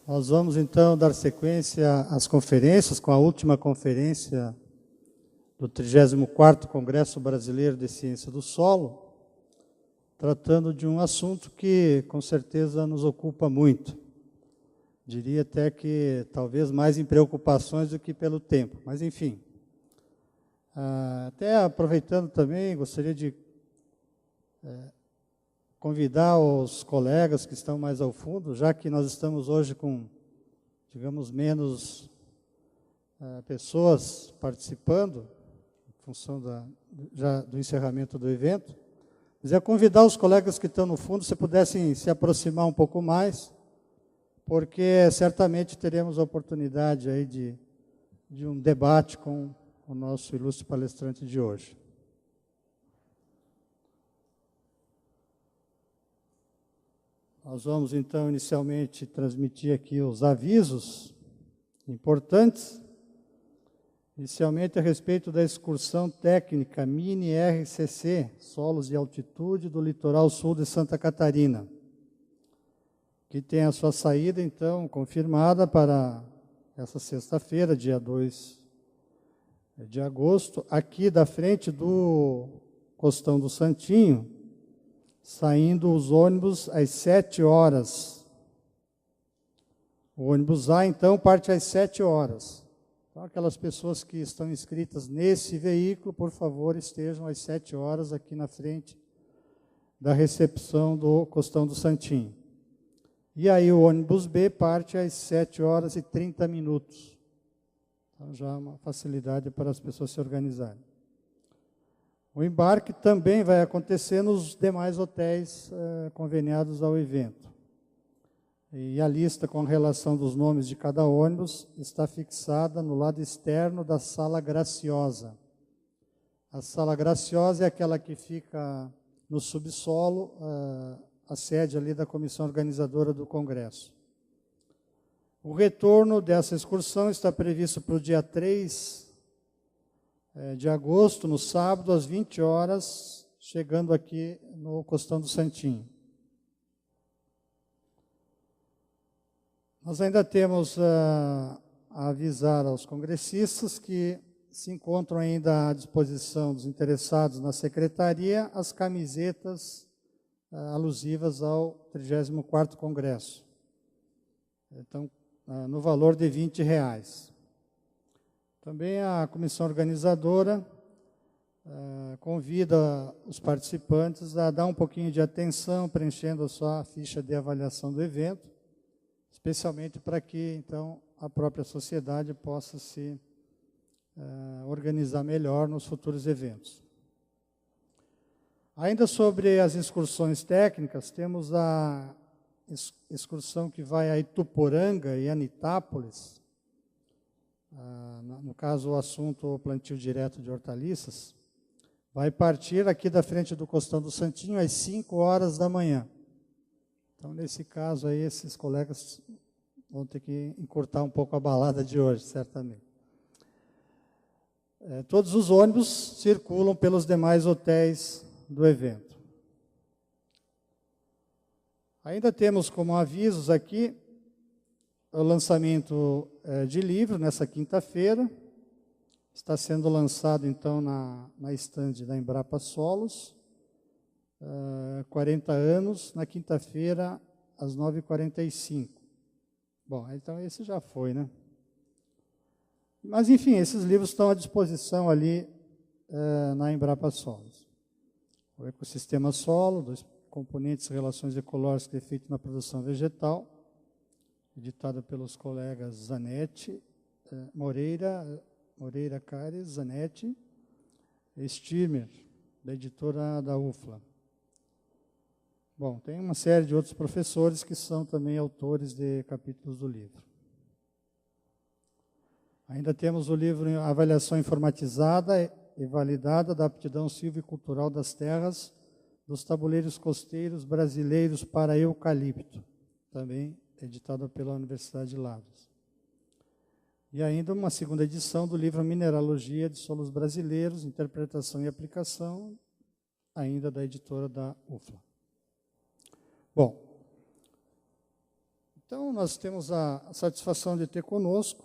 Nós vamos então dar sequência às conferências, com a última conferência do 34º Congresso Brasileiro de Ciência do Solo, tratando de um assunto que com certeza nos ocupa muito. Diria até que talvez mais em preocupações do que pelo tempo, mas enfim. Até aproveitando também, gostaria de convidar os colegas que estão mais ao fundo, já que nós estamos hoje com, digamos, menos pessoas participando, em função já do encerramento do evento, mas é convidar os colegas que estão no fundo, se pudessem se aproximar um pouco mais, porque certamente teremos a oportunidade aí de um debate com o nosso ilustre palestrante de hoje. Nós vamos, então, inicialmente transmitir aqui os avisos importantes. Inicialmente, a respeito da excursão técnica Mini RCC, Solos e Altitude, do litoral sul de Santa Catarina, que tem a sua saída, então, confirmada para essa sexta-feira, dia 2 de agosto, aqui da frente do Costão do Santinho, saindo os ônibus às 7 horas. O ônibus A, então, parte às 7 horas. Então, aquelas pessoas que estão inscritas nesse veículo, por favor, estejam às 7 horas aqui na frente da recepção do Costão do Santinho. E aí o ônibus B parte às 7 horas e 30 minutos. Então, já é uma facilidade para as pessoas se organizarem. O embarque também vai acontecer nos demais hotéis conveniados ao evento. E a lista com relação dos nomes de cada ônibus está fixada no lado externo da Sala Graciosa. A Sala Graciosa é aquela que fica no subsolo, a sede ali da comissão organizadora do Congresso. O retorno dessa excursão está previsto para o dia 3 de agosto, no sábado, às 20 horas, chegando aqui no Costão do Santinho. Nós ainda temos a avisar aos congressistas que se encontram ainda à disposição dos interessados na secretaria as camisetas alusivas ao 34º Congresso. Então, no valor de R$20. Também a comissão organizadora convida os participantes a dar um pouquinho de atenção, preenchendo a sua ficha de avaliação do evento, especialmente para que, então, a própria sociedade possa se organizar melhor nos futuros eventos. Ainda sobre as excursões técnicas, temos a excursão que vai a Ituporanga e Anitápolis. No caso, o assunto o plantio direto de hortaliças, vai partir aqui da frente do Costão do Santinho às 5 horas da manhã. Então, nesse caso aí, esses colegas vão ter que encurtar um pouco a balada de hoje, certamente. Todos os ônibus circulam pelos demais hotéis do evento. Ainda temos como avisos aqui o lançamento de livro nessa quinta-feira. Está sendo lançado, então, na estande da Embrapa Solos, 40 anos, na quinta-feira, às 9h45. Bom, então esse já foi, né? Mas, enfim, esses livros estão à disposição ali na Embrapa Solos. O ecossistema solo, dos componentes e relações ecológicas de efeito na produção vegetal, editado pelos colegas Zanetti, Moreira Cares, Zanetti e Stirmer, da editora da UFLA. Bom, tem uma série de outros professores que são também autores de capítulos do livro. Ainda temos o livro Avaliação Informatizada e Validada da Aptidão Silvicultural das Terras dos Tabuleiros Costeiros Brasileiros para Eucalipto, também editado pela Universidade de Lavras. E ainda uma segunda edição do livro Mineralogia de Solos Brasileiros, Interpretação e Aplicação, ainda da editora da UFLA. Bom, Então, nós temos a satisfação de ter conosco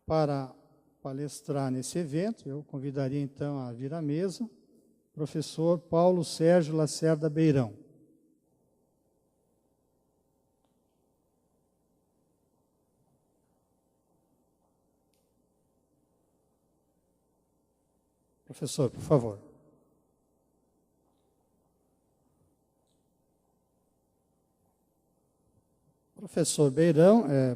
para palestrar nesse evento. Eu convidaria, então, a vir à mesa o professor Paulo Sérgio Lacerda Beirão. Professor, por favor. Professor Beirão é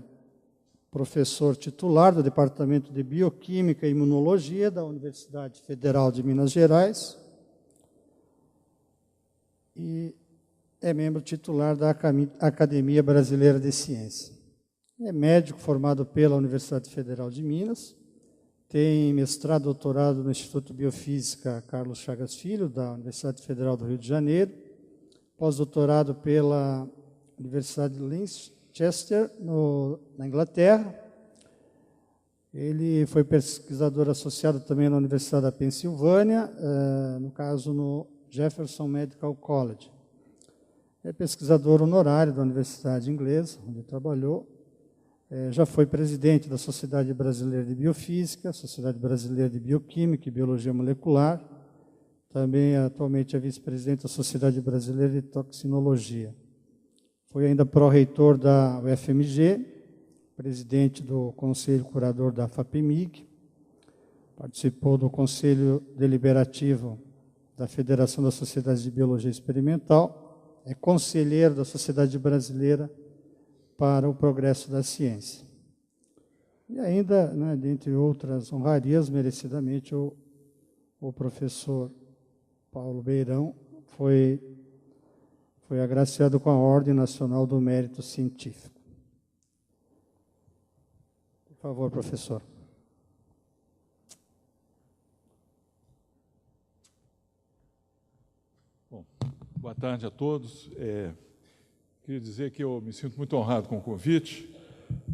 professor titular do Departamento de Bioquímica e Imunologia da Universidade Federal de Minas Gerais e é membro titular da Academia Brasileira de Ciência. É médico formado pela Universidade Federal de Minas, tem mestrado e doutorado no Instituto de Biofísica Carlos Chagas Filho, da Universidade Federal do Rio de Janeiro, pós-doutorado pela Universidade de Leicester, na Inglaterra. Ele foi pesquisador associado também na Universidade da Pensilvânia, no caso no Jefferson Medical College. É pesquisador honorário da Universidade Inglesa, onde trabalhou. Já foi presidente da Sociedade Brasileira de Biofísica, Sociedade Brasileira de Bioquímica e Biologia Molecular. Também atualmente é vice-presidente da Sociedade Brasileira de Toxinologia. Foi ainda pró-reitor da UFMG, presidente do Conselho Curador da FAPEMIG, participou do Conselho Deliberativo da Federação das Sociedades de Biologia Experimental, é conselheiro da Sociedade Brasileira para o Progresso da Ciência. E ainda, né, dentre outras honrarias, merecidamente, o professor Paulo Beirão foi agraciado com a Ordem Nacional do Mérito Científico. Por favor, professor. Bom, boa tarde a todos. Queria dizer que eu me sinto muito honrado com o convite.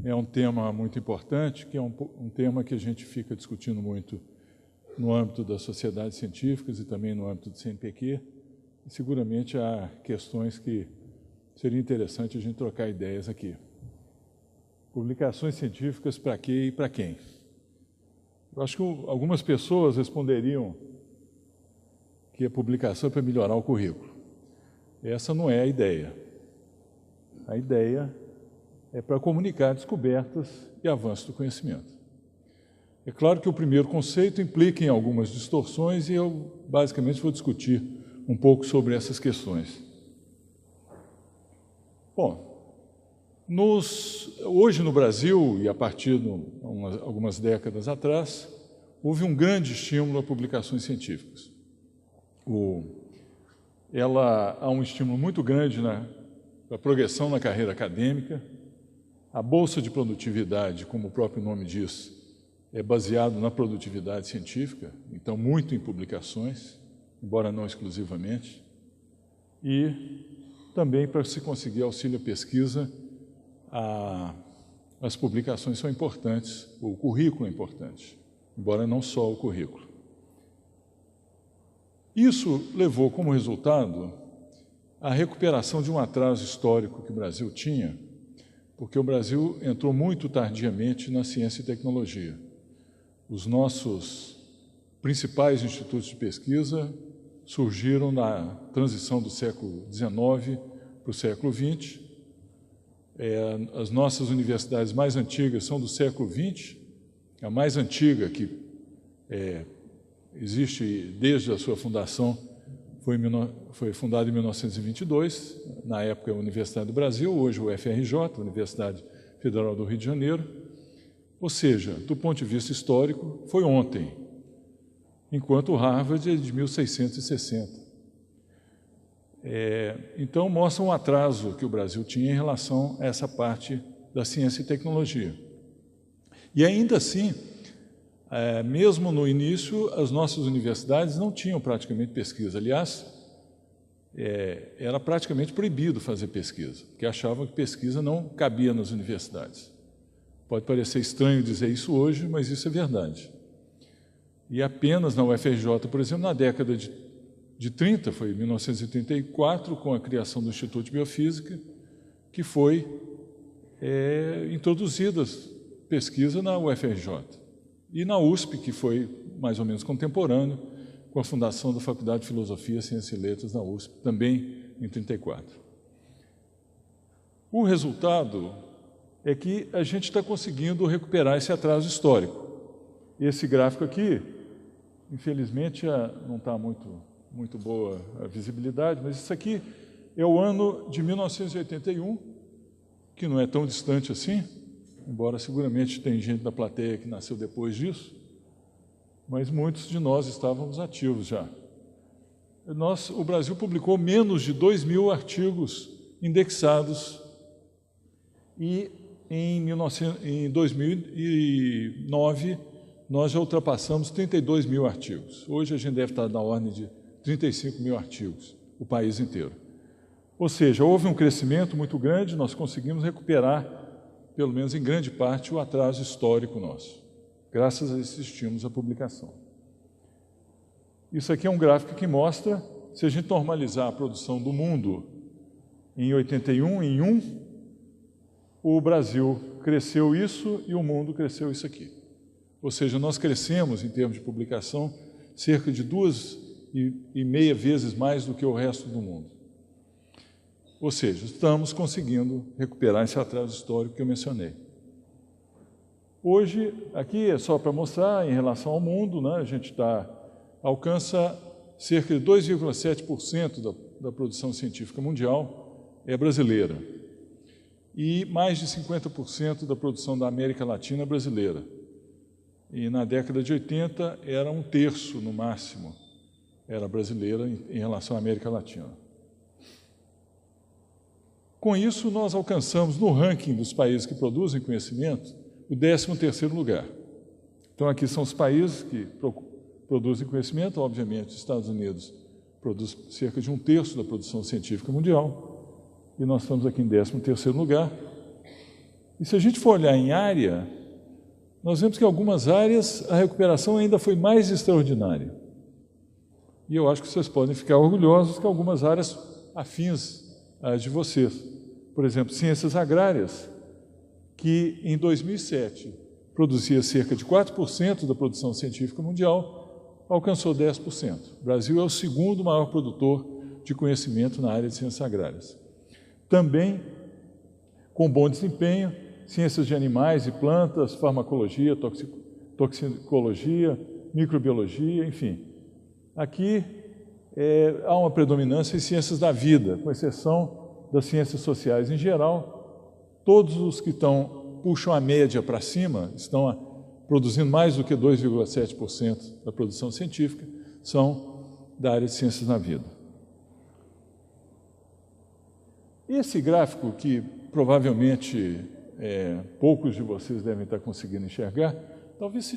É um tema muito importante, que é um tema que a gente fica discutindo muito no âmbito das sociedades científicas e também no âmbito do CNPq. E seguramente há questões que seria interessante a gente trocar ideias aqui. Publicações científicas para quê e para quem? Eu acho que algumas pessoas responderiam que a publicação é para melhorar o currículo. Essa não é a ideia. A ideia é para comunicar descobertas e avanços do conhecimento. É claro que o primeiro conceito implica em algumas distorções e eu basicamente vou discutir um pouco sobre essas questões. Bom, hoje no Brasil, e a partir de algumas décadas atrás, houve um grande estímulo a publicações científicas. Há um estímulo muito grande na progressão na carreira acadêmica. A Bolsa de Produtividade, como o próprio nome diz, é baseado na produtividade científica, então muito em publicações, embora não exclusivamente, e também para se conseguir auxílio à pesquisa, as publicações são importantes, o currículo é importante, embora não só o currículo. Isso levou como resultado a recuperação de um atraso histórico que o Brasil tinha, porque o Brasil entrou muito tardiamente na ciência e tecnologia. Os nossos principais institutos de pesquisa surgiram na transição do século XIX para o século XX. As nossas universidades mais antigas são do século XX. A mais antiga, que existe desde a sua fundação, foi fundada em 1922, na época a Universidade do Brasil, hoje o UFRJ, Universidade Federal do Rio de Janeiro. Ou seja, do ponto de vista histórico, foi ontem, enquanto o Harvard é de 1660. Então, mostra um atraso que o Brasil tinha em relação a essa parte da ciência e tecnologia. E ainda assim, mesmo no início, as nossas universidades não tinham praticamente pesquisa. Aliás, era praticamente proibido fazer pesquisa, porque achavam que pesquisa não cabia nas universidades. Pode parecer estranho dizer isso hoje, mas isso é verdade. E apenas na UFRJ, por exemplo, na década de 30, foi em 1934, com a criação do Instituto de Biofísica, que foi introduzidas pesquisa na UFRJ e na USP, que foi mais ou menos contemporâneo com a fundação da Faculdade de Filosofia, Ciências e Letras na USP, também em 34. O resultado é que a gente está conseguindo recuperar esse atraso histórico. Esse gráfico aqui, infelizmente, não está muito boa a visibilidade, mas isso aqui é o ano de 1981, que não é tão distante assim, embora seguramente tem gente da plateia que nasceu depois disso, mas muitos de nós estávamos ativos já. O Brasil publicou menos de 2.000 artigos indexados e em 2009 nós já ultrapassamos 32.000 artigos. Hoje a gente deve estar na ordem de 35.000 artigos, o país inteiro. Ou seja, houve um crescimento muito grande, nós conseguimos recuperar, pelo menos em grande parte, o atraso histórico nosso, graças a esses estímulos à publicação. Isso aqui é um gráfico que mostra, se a gente normalizar a produção do mundo em 81, em 1, o Brasil cresceu isso e o mundo cresceu isso aqui. Ou seja, nós crescemos, em termos de publicação, cerca de 2,5 vezes mais do que o resto do mundo. Ou seja, estamos conseguindo recuperar esse atraso histórico que eu mencionei. Hoje, aqui é só para mostrar, em relação ao mundo, né, a gente alcança cerca de 2,7% da produção científica mundial é brasileira. E mais de 50% da produção da América Latina é brasileira. E na década de 80 era 1/3, no máximo, era brasileira em relação à América Latina. Com isso, nós alcançamos, no ranking dos países que produzem conhecimento, o 13º lugar. Então, aqui são os países que produzem conhecimento. Obviamente, os Estados Unidos produz cerca de 1/3 da produção científica mundial, e nós estamos aqui em 13º lugar. E se a gente for olhar em área, nós vemos que em algumas áreas a recuperação ainda foi mais extraordinária. E eu acho que vocês podem ficar orgulhosos que algumas áreas afins às de vocês. Por exemplo, ciências agrárias, que em 2007 produzia cerca de 4% da produção científica mundial, alcançou 10%. O Brasil é o segundo maior produtor de conhecimento na área de ciências agrárias. Também, com bom desempenho, ciências de animais e plantas, farmacologia, toxicologia, microbiologia, enfim. Aqui há uma predominância em ciências da vida, com exceção das ciências sociais em geral. Todos os que puxam a média para cima, estão produzindo mais do que 2,7% da produção científica, são da área de ciências da vida. Esse gráfico, que provavelmente poucos de vocês devem estar conseguindo enxergar, talvez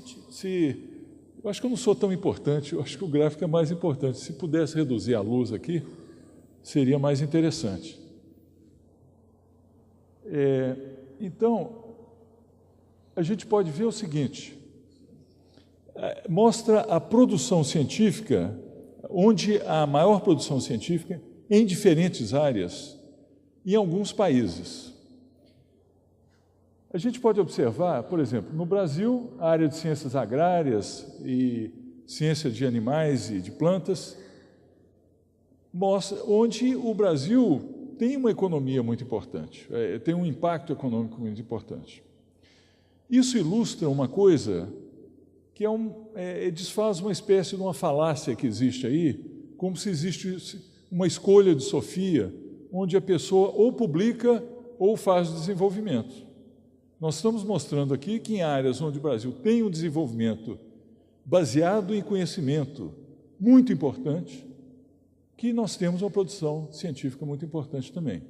eu acho que eu não sou tão importante, eu acho que o gráfico é mais importante. Se pudesse reduzir a luz aqui, seria mais interessante. Então, a gente pode ver o seguinte, mostra a produção científica, onde há maior produção científica em diferentes áreas, em alguns países. A gente pode observar, por exemplo, no Brasil, a área de ciências agrárias e ciência de animais e de plantas, mostra onde o Brasil tem uma economia muito importante, tem um impacto econômico muito importante. Isso ilustra uma coisa que desfaz uma espécie de uma falácia que existe aí, como se existisse uma escolha de Sofia, onde a pessoa ou publica ou faz o desenvolvimento. Nós estamos mostrando aqui que em áreas onde o Brasil tem um desenvolvimento baseado em conhecimento muito importante, que nós temos uma produção científica muito importante também.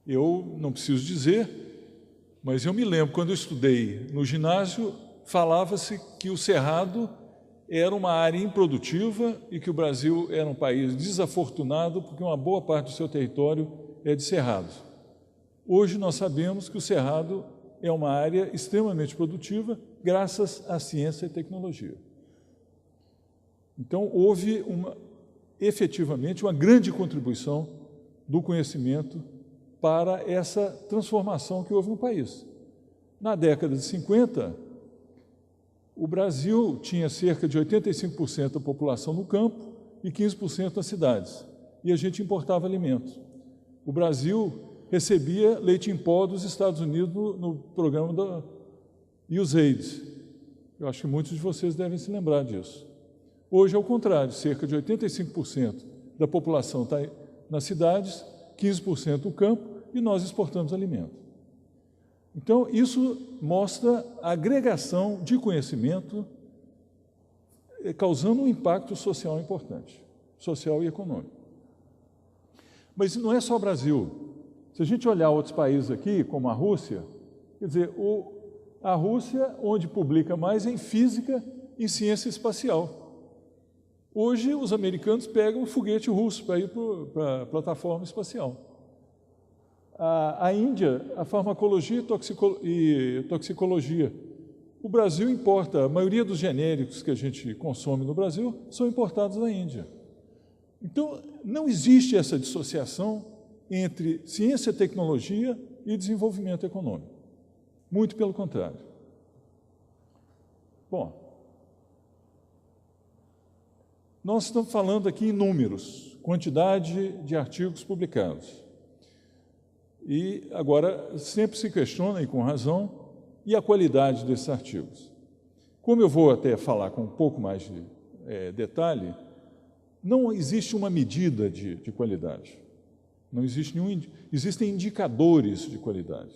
Eu não preciso dizer, mas eu me lembro, quando eu estudei no ginásio, falava-se que o Cerrado era uma área improdutiva e que o Brasil era um país desafortunado porque uma boa parte do seu território é de cerrado. Hoje nós sabemos que o Cerrado é uma área extremamente produtiva graças à ciência e tecnologia. Então, houve efetivamente uma grande contribuição do conhecimento para essa transformação que houve no país. Na década de 50, o Brasil tinha cerca de 85% da população no campo e 15% nas cidades, e a gente importava alimentos. O Brasil recebia leite em pó dos Estados Unidos no programa da USAID. Eu acho que muitos de vocês devem se lembrar disso. Hoje é o contrário, cerca de 85% da população está nas cidades, 15% no campo, e nós exportamos alimento. Então, isso mostra a agregação de conhecimento, causando um impacto social importante, social e econômico. Mas não é só o Brasil. Se a gente olhar outros países aqui, como a Rússia, quer dizer, a Rússia, onde publica mais, é em física e ciência espacial. Hoje, os americanos pegam um foguete russo para ir para a plataforma espacial. A Índia, a farmacologia e toxicologia. O Brasil importa, a maioria dos genéricos que a gente consome no Brasil são importados da Índia. Então, não existe essa dissociação entre ciência e tecnologia e desenvolvimento econômico. Muito pelo contrário. Bom, nós estamos falando aqui em números, quantidade de artigos publicados. E agora sempre se questiona, e com razão, e a qualidade desses artigos. Como eu vou até falar com um pouco mais de detalhe, não existe uma medida de qualidade. Não existe existem indicadores de qualidade.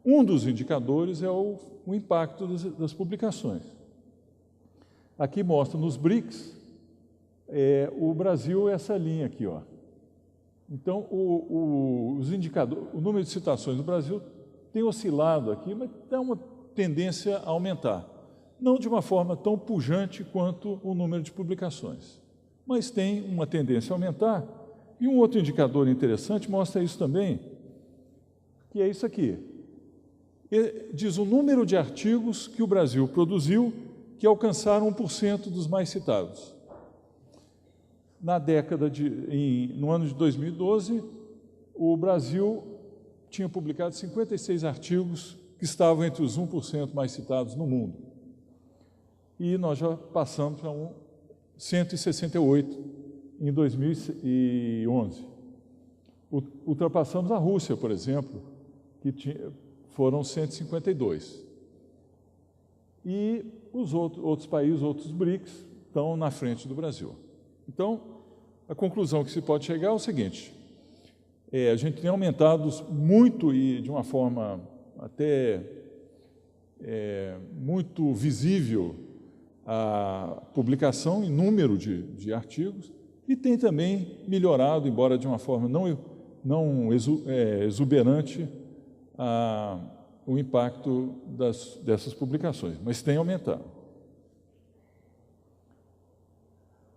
Um dos indicadores é o impacto das publicações. Aqui mostra nos BRICS, o Brasil é essa linha aqui, ó. Então, os indicadores, o número de citações no Brasil tem oscilado aqui, mas tem uma tendência a aumentar. Não de uma forma tão pujante quanto o número de publicações, mas tem uma tendência a aumentar. E um outro indicador interessante mostra isso também, que é isso aqui. Diz o número de artigos que o Brasil produziu que alcançaram 1% dos mais citados. No ano de 2012, o Brasil tinha publicado 56 artigos que estavam entre os 1% mais citados no mundo. E nós já passamos para 168 em 2011. Ultrapassamos a Rússia, por exemplo, que foram 152. E os outros países, outros BRICS, estão na frente do Brasil. Então, a conclusão que se pode chegar é o seguinte: a gente tem aumentado muito e de uma forma até muito visível a publicação em número de artigos e tem também melhorado, embora de uma forma não exuberante, o impacto dessas publicações, mas tem aumentado.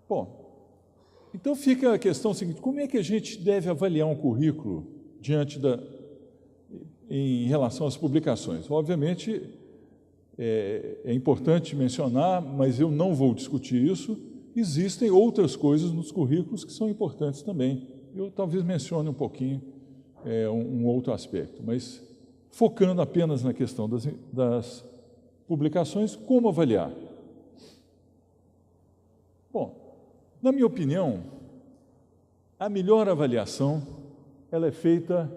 Bom, então fica a questão seguinte: como é que a gente deve avaliar um currículo em relação às publicações? Obviamente, é importante mencionar, mas eu não vou discutir isso, existem outras coisas nos currículos que são importantes também. Eu talvez mencione um pouquinho um outro aspecto, mas focando apenas na questão das publicações, como avaliar? Bom, na minha opinião, a melhor avaliação ela é feita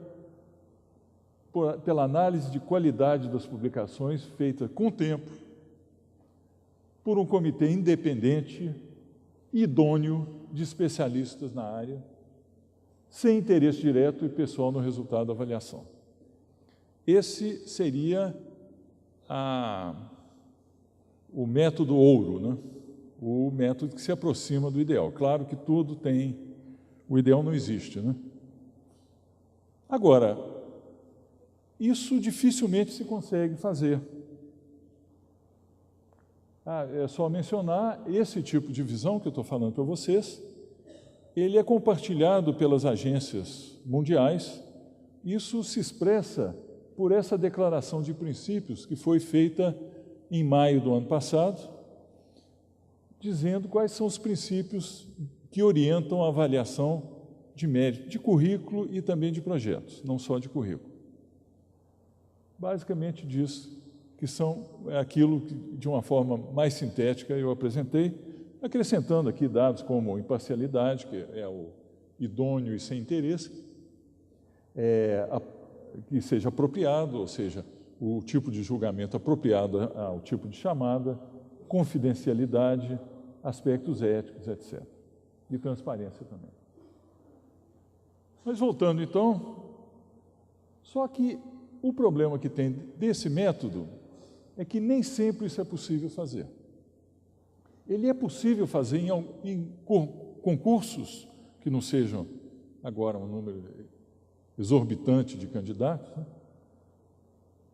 pela análise de qualidade das publicações, feita com tempo, por um comitê independente, idôneo, de especialistas na área, sem interesse direto e pessoal no resultado da avaliação. Esse seria o método ouro, né? O método que se aproxima do ideal. Claro que tudo tem... O ideal não existe, né? Agora, isso dificilmente se consegue fazer. É só mencionar esse tipo de visão que eu estou falando para vocês. Ele é compartilhado pelas agências mundiais. Isso se expressa por essa declaração de princípios que foi feita em maio do ano passado, dizendo quais são os princípios que orientam a avaliação de mérito, de currículo e também de projetos, não só de currículo. Basicamente diz que são aquilo que, de uma forma mais sintética, eu apresentei, acrescentando aqui dados como imparcialidade, que é o idôneo e sem interesse, que seja apropriado, ou seja, o tipo de julgamento apropriado ao tipo de chamada, confidencialidade, aspectos éticos, etc. E transparência também. Mas voltando então, só que o problema que tem desse método é que nem sempre isso é possível fazer. Ele é possível fazer em concursos que não sejam agora um número exorbitante de candidatos, né?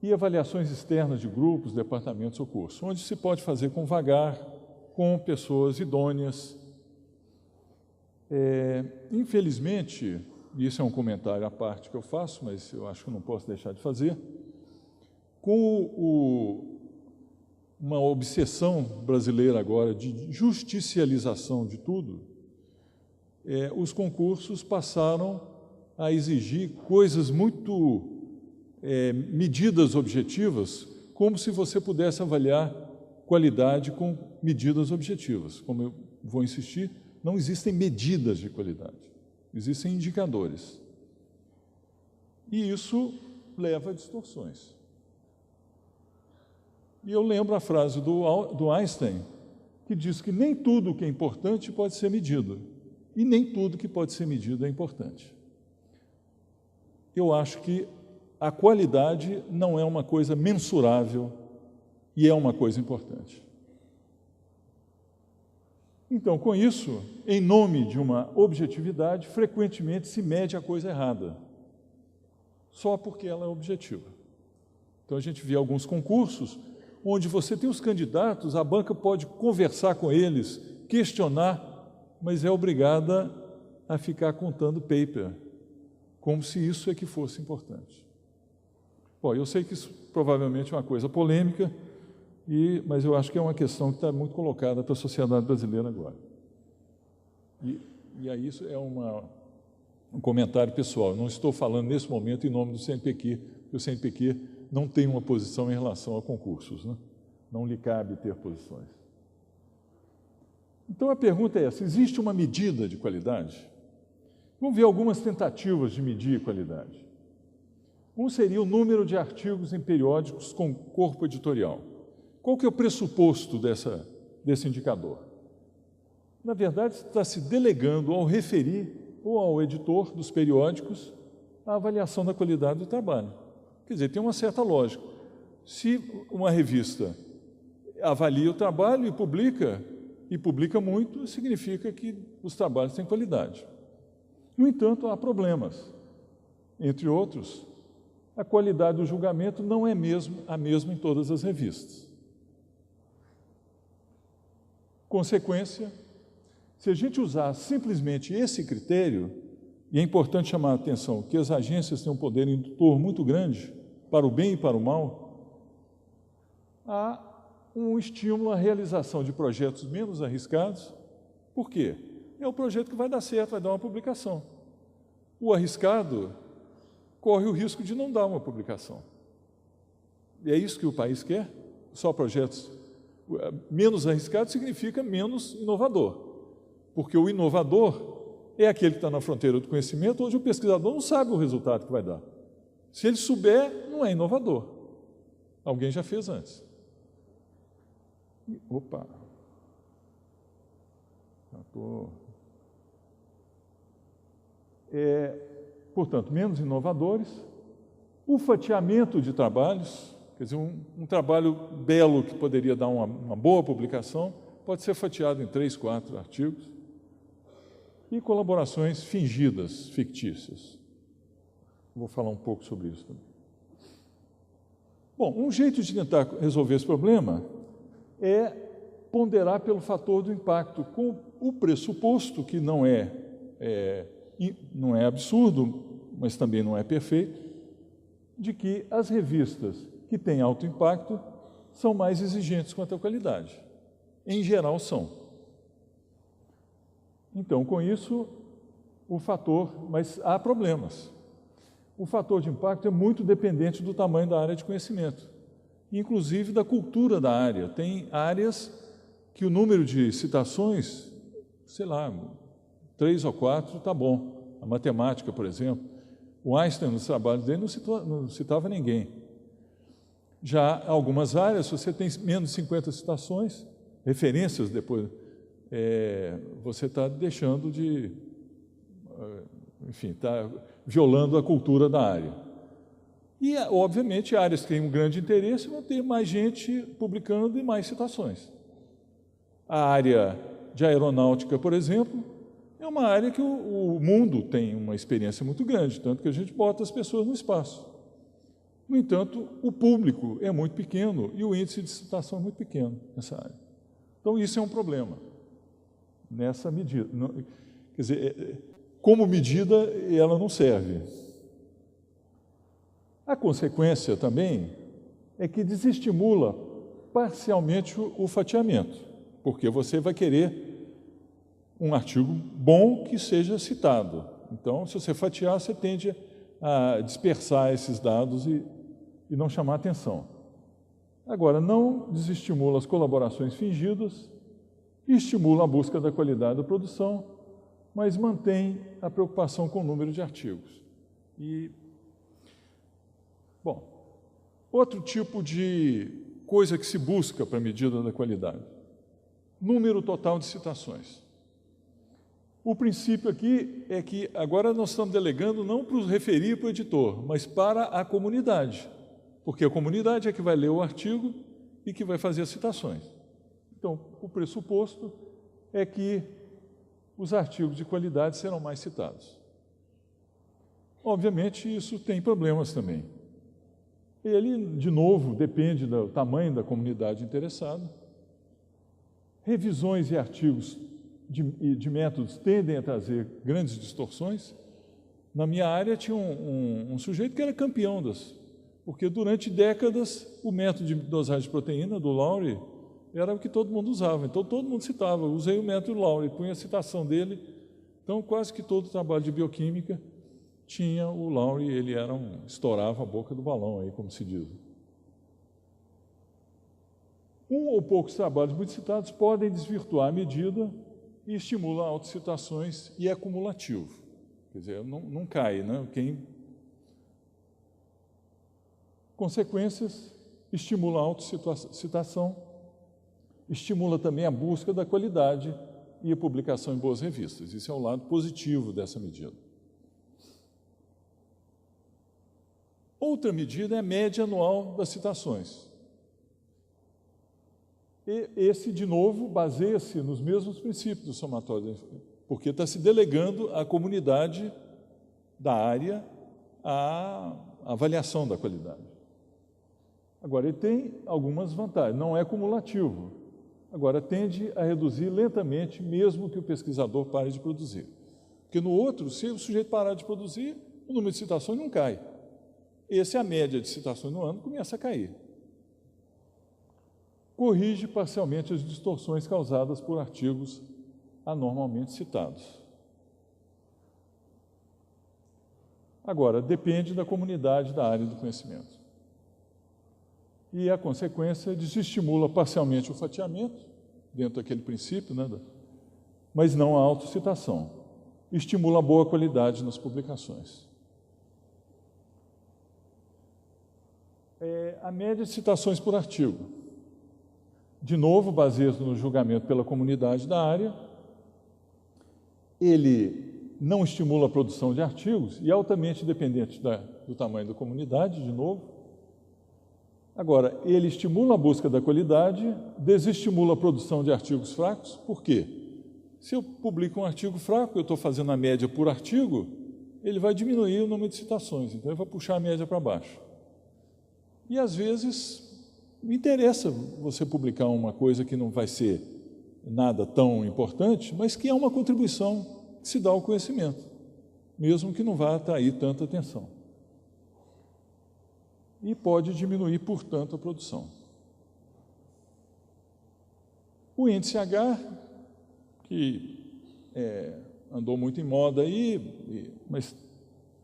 E avaliações externas de grupos, departamentos ou cursos, onde se pode fazer com vagar, com pessoas idôneas. Infelizmente, e isso é um comentário à parte que eu faço, mas eu acho que não posso deixar de fazer, com uma obsessão brasileira agora de justicialização de tudo, os concursos passaram a exigir coisas muito medidas objetivas, como se você pudesse avaliar qualidade com medidas objetivas. Como eu vou insistir, não existem medidas de qualidade, existem indicadores. E isso leva a distorções. E eu lembro a frase do Einstein, que diz que nem tudo que é importante pode ser medido, e nem tudo que pode ser medido é importante. Eu acho que a qualidade não é uma coisa mensurável e é uma coisa importante. Então, com isso, em nome de uma objetividade, frequentemente se mede a coisa errada, só porque ela é objetiva. Então, a gente vê alguns concursos onde você tem os candidatos, a banca pode conversar com eles, questionar, mas é obrigada a ficar contando paper, como se isso é que fosse importante. Bom, eu sei que isso provavelmente é uma coisa polêmica, mas eu acho que é uma questão que está muito colocada para a sociedade brasileira agora. E aí isso é um comentário pessoal. Eu não estou falando nesse momento em nome do CNPq, porque o CNPq não tem uma posição em relação a concursos, né? Não lhe cabe ter posições. Então a pergunta é essa: existe uma medida de qualidade? Vamos ver algumas tentativas de medir qualidade. Um seria o número de artigos em periódicos com corpo editorial. Qual que é o pressuposto desse indicador? Na verdade, está se delegando ao referir ou ao editor dos periódicos a avaliação da qualidade do trabalho. Quer dizer, tem uma certa lógica. Se uma revista avalia o trabalho e publica muito, significa que os trabalhos têm qualidade. No entanto, há problemas. Entre outros, a qualidade do julgamento não é a mesma em todas as revistas. Consequência, se a gente usar simplesmente esse critério, e é importante chamar a atenção que as agências têm um poder indutor muito grande, para o bem e para o mal, há um estímulo à realização de projetos menos arriscados. Por quê? É o projeto que vai dar certo, vai dar uma publicação. O arriscado corre o risco de não dar uma publicação. E é isso que o país quer? Só projetos menos arriscados significa menos inovador. Porque o inovador é aquele que está na fronteira do conhecimento, onde o pesquisador não sabe o resultado que vai dar. Se ele souber, não é inovador. Alguém já fez antes. Opa! Portanto, menos inovadores. O fatiamento de trabalhos, quer dizer, um trabalho belo que poderia dar uma boa publicação, pode ser fatiado em 3, 4 artigos. E colaborações fingidas, fictícias. Vou falar um pouco sobre isso também. Bom, um jeito de tentar resolver esse problema é ponderar pelo fator do impacto, com o pressuposto, que não é absurdo, mas também não é perfeito, de que as revistas que têm alto impacto são mais exigentes quanto à qualidade. Em geral, são. Então, com isso, o fator, mas há problemas. O fator de impacto é muito dependente do tamanho da área de conhecimento, inclusive da cultura da área. Tem áreas que o número de citações, sei lá, 3 ou 4 está bom. A matemática, por exemplo, o Einstein, nos trabalhos dele, não citava ninguém. Já algumas áreas, se você tem menos de 50 citações, referências depois, você está deixando de... Enfim, está violando a cultura da área. E, obviamente, áreas que têm um grande interesse vão ter mais gente publicando e mais citações. A área de aeronáutica, por exemplo, é uma área que o mundo tem uma experiência muito grande, tanto que a gente bota as pessoas no espaço. No entanto, o público é muito pequeno e o índice de citação é muito pequeno nessa área. Então, isso é um problema, nessa medida. Quer dizer, como medida, ela não serve. A consequência também é que desestimula parcialmente o fatiamento, porque você vai querer um artigo bom que seja citado. Então, se você fatiar, você tende a dispersar esses dados e não chamar atenção. Agora, não desestimula as colaborações fingidas, estimula a busca da qualidade da produção, mas mantém a preocupação com o número de artigos. Bom, outro tipo de coisa que se busca para a medida da qualidade: número total de citações. O princípio aqui é que agora nós estamos delegando não para referir para o editor, mas para a comunidade, porque a comunidade é que vai ler o artigo e que vai fazer as citações. Então, o pressuposto é que os artigos de qualidade serão mais citados. Obviamente, isso tem problemas também. Ele, de novo, depende do tamanho da comunidade interessada. Revisões e artigos de métodos tendem a trazer grandes distorções. Na minha área tinha um sujeito que era campeão porque durante décadas o método de dosagem de proteína do Lowry era o que todo mundo usava, então todo mundo citava. Eu usei o método Lowry, punha a citação dele, então quase que todo o trabalho de bioquímica tinha o Lowry, ele estourava a boca do balão, aí, como se diz. Um ou poucos trabalhos muito citados podem desvirtuar a medida e estimulam autocitações e é acumulativo. Quer dizer, não cai, né? Consequências: estimula a autocitação, estimula também a busca da qualidade e a publicação em boas revistas. Isso é o lado positivo dessa medida. Outra medida é a média anual das citações. E esse, de novo, baseia-se nos mesmos princípios do somatório, porque está se delegando à comunidade da área a avaliação da qualidade. Agora, ele tem algumas vantagens, não é cumulativo. Agora, tende a reduzir lentamente, mesmo que o pesquisador pare de produzir. Porque no outro, se o sujeito parar de produzir, o número de citações não cai. Esse, a média de citações no ano, começa a cair. Corrige parcialmente as distorções causadas por artigos anormalmente citados. Agora, depende da comunidade da área do conhecimento. E a consequência desestimula parcialmente o fatiamento, dentro daquele princípio, né, mas não a autocitação. Estimula a boa qualidade nas publicações. A média de citações por artigo. De novo, baseado no julgamento pela comunidade da área, ele não estimula a produção de artigos e é altamente dependente do tamanho da comunidade, de novo. Agora, ele estimula a busca da qualidade, desestimula a produção de artigos fracos. Por quê? Se eu publico um artigo fraco, eu estou fazendo a média por artigo, ele vai diminuir o número de citações, então ele vai puxar a média para baixo. E, às vezes, me interessa você publicar uma coisa que não vai ser nada tão importante, mas que é uma contribuição que se dá ao conhecimento, mesmo que não vá atrair tanta atenção. E pode diminuir, portanto, a produção. O índice H, que andou muito em moda aí, mas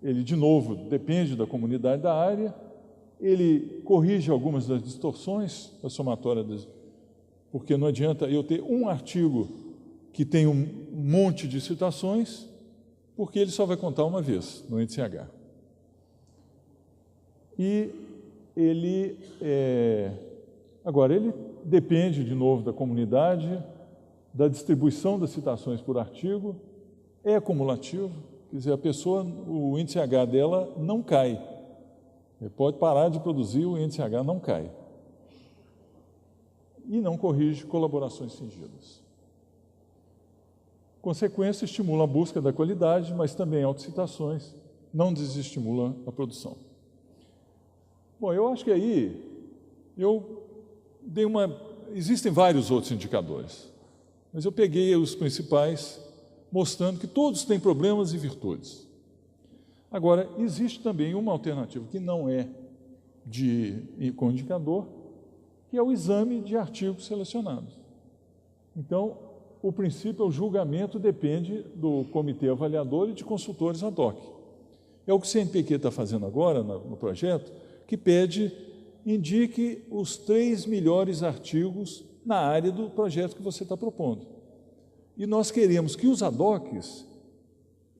ele, de novo, depende da comunidade da área, ele corrige algumas das distorções da somatória, porque não adianta eu ter um artigo que tem um monte de citações, porque ele só vai contar uma vez no índice H. E ele, agora, ele depende, de novo, da comunidade, da distribuição das citações por artigo, é acumulativo, quer dizer, a pessoa, o índice H dela não cai. Ele pode parar de produzir, o índice H não cai. E não corrige colaborações fingidas. Consequência, estimula a busca da qualidade, mas também autocitações, não desestimula a produção. Bom, eu acho que aí eu dei existem vários outros indicadores, mas eu peguei os principais, mostrando que todos têm problemas e virtudes. Agora, existe também uma alternativa que não é com indicador, que é o exame de artigos selecionados. Então, o princípio é o julgamento depende do comitê avaliador e de consultores ad hoc. É o que o CNPq está fazendo agora no projeto, que pede, indique os 3 melhores artigos na área do projeto que você está propondo. E nós queremos que os ad hocs,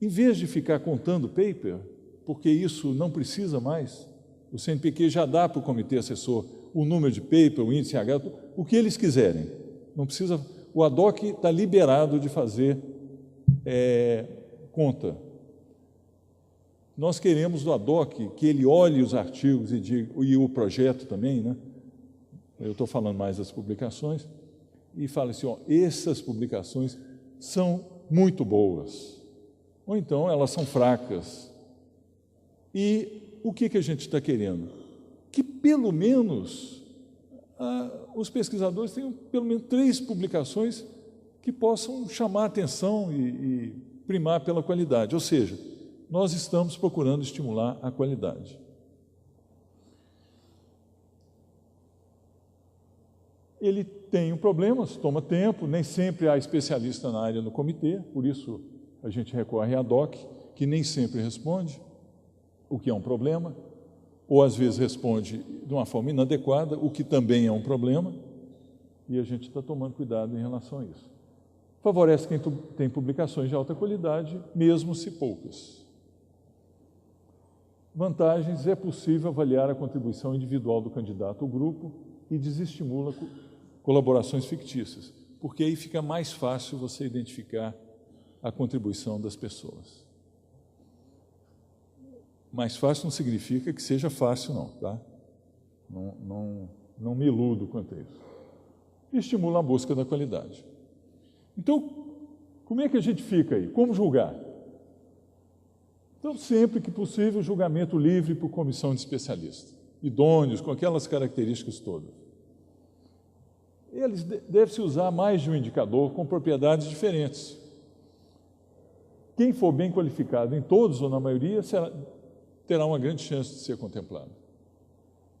em vez de ficar contando paper, porque isso não precisa mais, o CNPq já dá para o comitê assessor o número de paper, o índice H, o que eles quiserem. Não precisa, o ad hoc está liberado de fazer conta. Nós queremos do ad hoc que ele olhe os artigos e o projeto também, né? Eu estou falando mais das publicações, e fale assim, essas publicações são muito boas, ou então elas são fracas. E o que a gente está querendo? Que pelo menos os pesquisadores tenham pelo menos 3 publicações que possam chamar a atenção e primar pela qualidade, ou seja, nós estamos procurando estimular a qualidade. Ele tem problemas, toma tempo, nem sempre há especialista na área no comitê, por isso a gente recorre à ad hoc, que nem sempre responde, o que é um problema, ou às vezes responde de uma forma inadequada, o que também é um problema, e a gente está tomando cuidado em relação a isso. Favorece quem tem publicações de alta qualidade, mesmo se poucas. Vantagens: é possível avaliar a contribuição individual do candidato ao grupo e desestimula colaborações fictícias, porque aí fica mais fácil você identificar a contribuição das pessoas. Mais fácil não significa que seja fácil, não, tá? Não me iludo quanto a isso. Estimula a busca da qualidade. Então, como é que a gente fica aí? Como julgar? Então, sempre que possível, julgamento livre por comissão de especialistas, idôneos, com aquelas características todas. Eles deve-se usar mais de um indicador com propriedades diferentes. Quem for bem qualificado em todos ou na maioria terá uma grande chance de ser contemplado.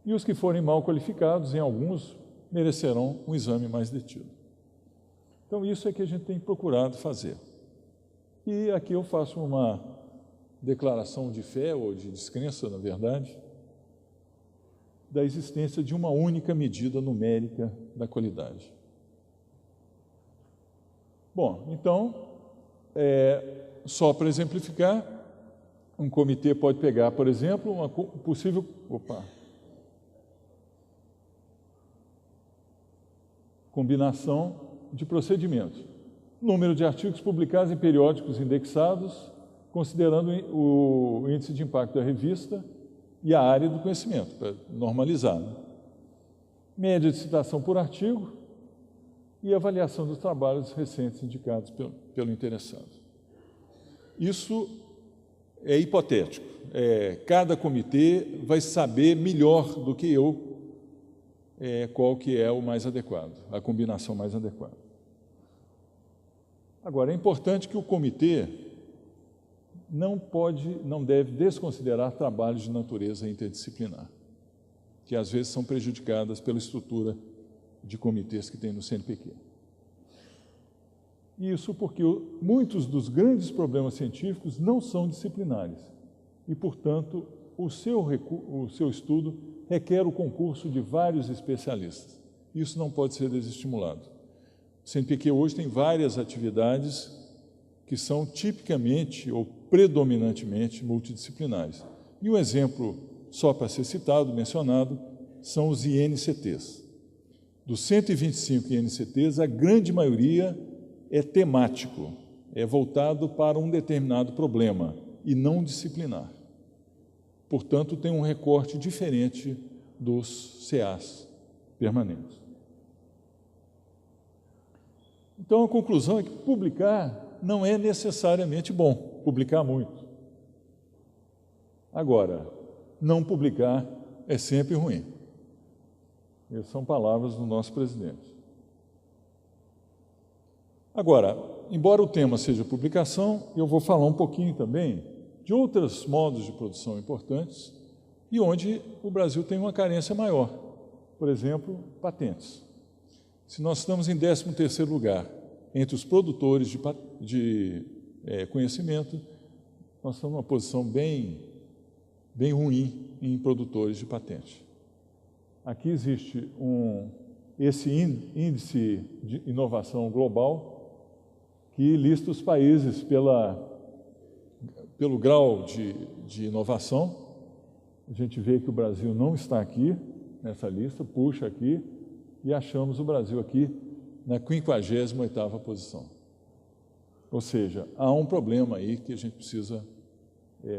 E os que forem mal qualificados, em alguns, merecerão um exame mais detido. Então, isso é que a gente tem procurado fazer. E aqui eu faço uma declaração de fé, ou de descrença, na verdade, da existência de uma única medida numérica da qualidade. Bom, então, só para exemplificar, um comitê pode pegar, por exemplo, uma possível combinação de procedimentos. Número de artigos publicados em periódicos indexados, considerando o índice de impacto da revista e a área do conhecimento, para normalizar, né? Média de citação por artigo e avaliação dos trabalhos recentes indicados pelo interessado. Isso é hipotético. Cada comitê vai saber melhor do que eu qual que é o mais adequado, a combinação mais adequada. Agora, é importante que o comitê não deve desconsiderar trabalhos de natureza interdisciplinar, que às vezes são prejudicadas pela estrutura de comitês que tem no CNPq. Isso porque muitos dos grandes problemas científicos não são disciplinares e, portanto, o seu estudo requer o concurso de vários especialistas. Isso não pode ser desestimulado. O CNPq hoje tem várias atividades que são tipicamente ou predominantemente multidisciplinares. E um exemplo, só para ser citado, mencionado, são os INCTs. Dos 125 INCTs, a grande maioria é temático, é voltado para um determinado problema e não disciplinar. Portanto, tem um recorte diferente dos CAs permanentes. Então, a conclusão é que publicar não é necessariamente bom, publicar muito. Agora, não publicar é sempre ruim. Essas são palavras do nosso presidente. Agora, embora o tema seja publicação, eu vou falar um pouquinho também de outros modos de produção importantes e onde o Brasil tem uma carência maior. Por exemplo, patentes. Se nós estamos em 13º lugar entre os produtores de conhecimento, nós estamos numa posição bem ruim em produtores de patente. Aqui existe esse índice de inovação global que lista os países pelo grau de inovação. A gente vê que o Brasil não está aqui nessa lista, puxa aqui, e achamos o Brasil aqui na 58ª posição. Ou seja, há um problema aí que a gente precisa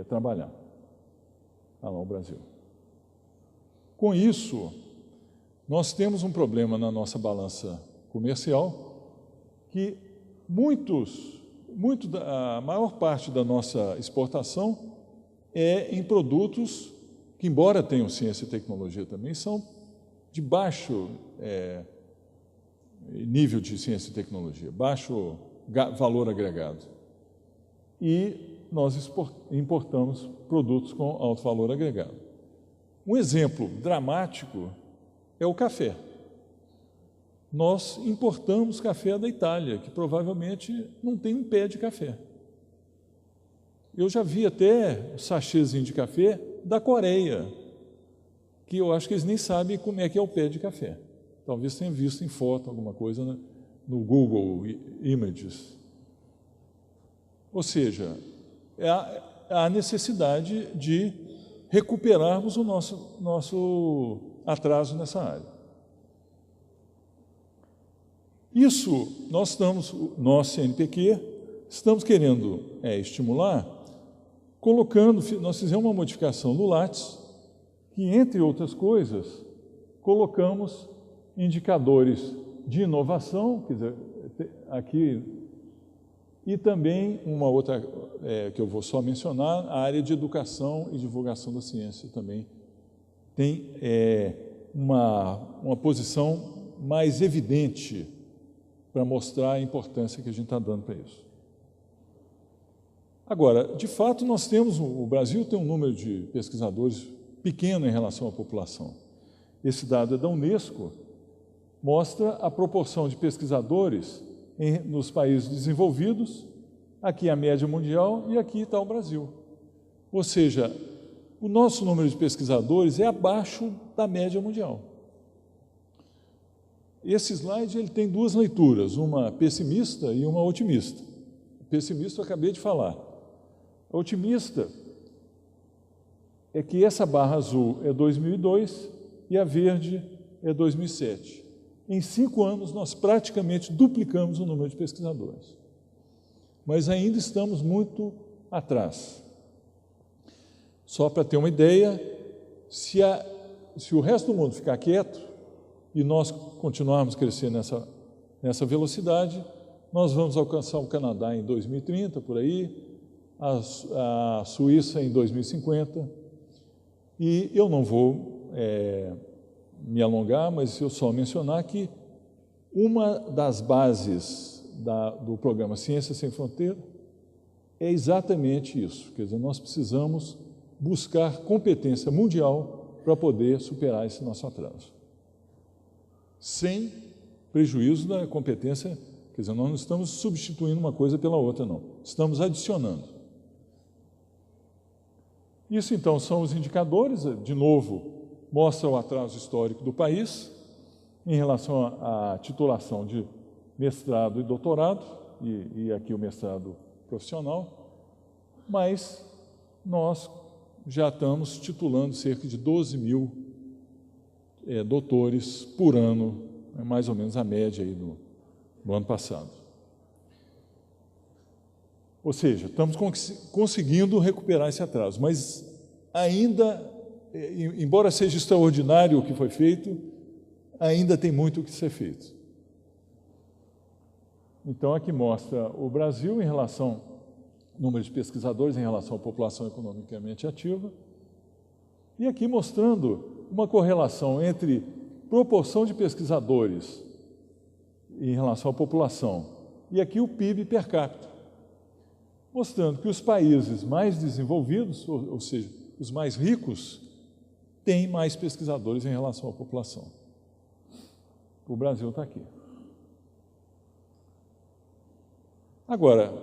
trabalhar. Lá no Brasil. Com isso, nós temos um problema na nossa balança comercial que a maior parte da nossa exportação é em produtos que, embora tenham ciência e tecnologia também, são de baixo nível de ciência e tecnologia, baixo valor agregado. E nós importamos produtos com alto valor agregado. Um exemplo dramático é o café. Nós importamos café da Itália, que provavelmente não tem um pé de café. Eu já vi até sachêzinho de café da Coreia, que eu acho que eles nem sabem como é que é o pé de café. Talvez tenham visto em foto alguma coisa no Google Images. Ou seja, há necessidade de recuperarmos o nosso atraso nessa área. Isso, nós, CNPq, estamos querendo estimular, nós fizemos uma modificação no Lattes, que, entre outras coisas, colocamos indicadores de inovação, quer dizer, aqui, e também uma outra que eu vou só mencionar, a área de educação e divulgação da ciência também tem uma posição mais evidente para mostrar a importância que a gente está dando para isso. Agora, de fato, o Brasil tem um número de pesquisadores pequeno em relação à população. Esse dado é da Unesco, mostra a proporção de pesquisadores nos países desenvolvidos, aqui a média mundial e aqui está o Brasil. Ou seja, o nosso número de pesquisadores é abaixo da média mundial. Esse slide ele tem duas leituras, uma pessimista e uma otimista. O pessimista eu acabei de falar. A otimista é que essa barra azul é 2002 e a verde é 2007. Em 5 anos, nós praticamente duplicamos o número de pesquisadores. Mas ainda estamos muito atrás. Só para ter uma ideia, se o resto do mundo ficar quieto e nós continuarmos a crescer nessa velocidade, nós vamos alcançar o Canadá em 2030, por aí, a Suíça em 2050, e eu não vou me alongar, mas eu só mencionar que uma das bases do programa Ciência Sem Fronteira é exatamente isso, quer dizer, nós precisamos buscar competência mundial para poder superar esse nosso atraso, sem prejuízo da competência Quer dizer, nós não estamos substituindo uma coisa pela outra, não. Estamos adicionando. Isso, então, são os indicadores. De novo, mostra o atraso histórico do país em relação à titulação de mestrado e doutorado, e aqui o mestrado profissional, mas nós já estamos titulando cerca de 12 mil doutores por ano, é mais ou menos a média aí no ano passado. Ou seja, estamos conseguindo recuperar esse atraso, mas ainda, embora seja extraordinário o que foi feito, ainda tem muito o que ser feito. Então, aqui mostra o Brasil em relação ao número de pesquisadores, em relação à população economicamente ativa, e aqui mostrando uma correlação entre proporção de pesquisadores em relação à população e aqui o PIB per capita, mostrando que os países mais desenvolvidos, ou seja, os mais ricos, têm mais pesquisadores em relação à população. O Brasil está aqui. Agora,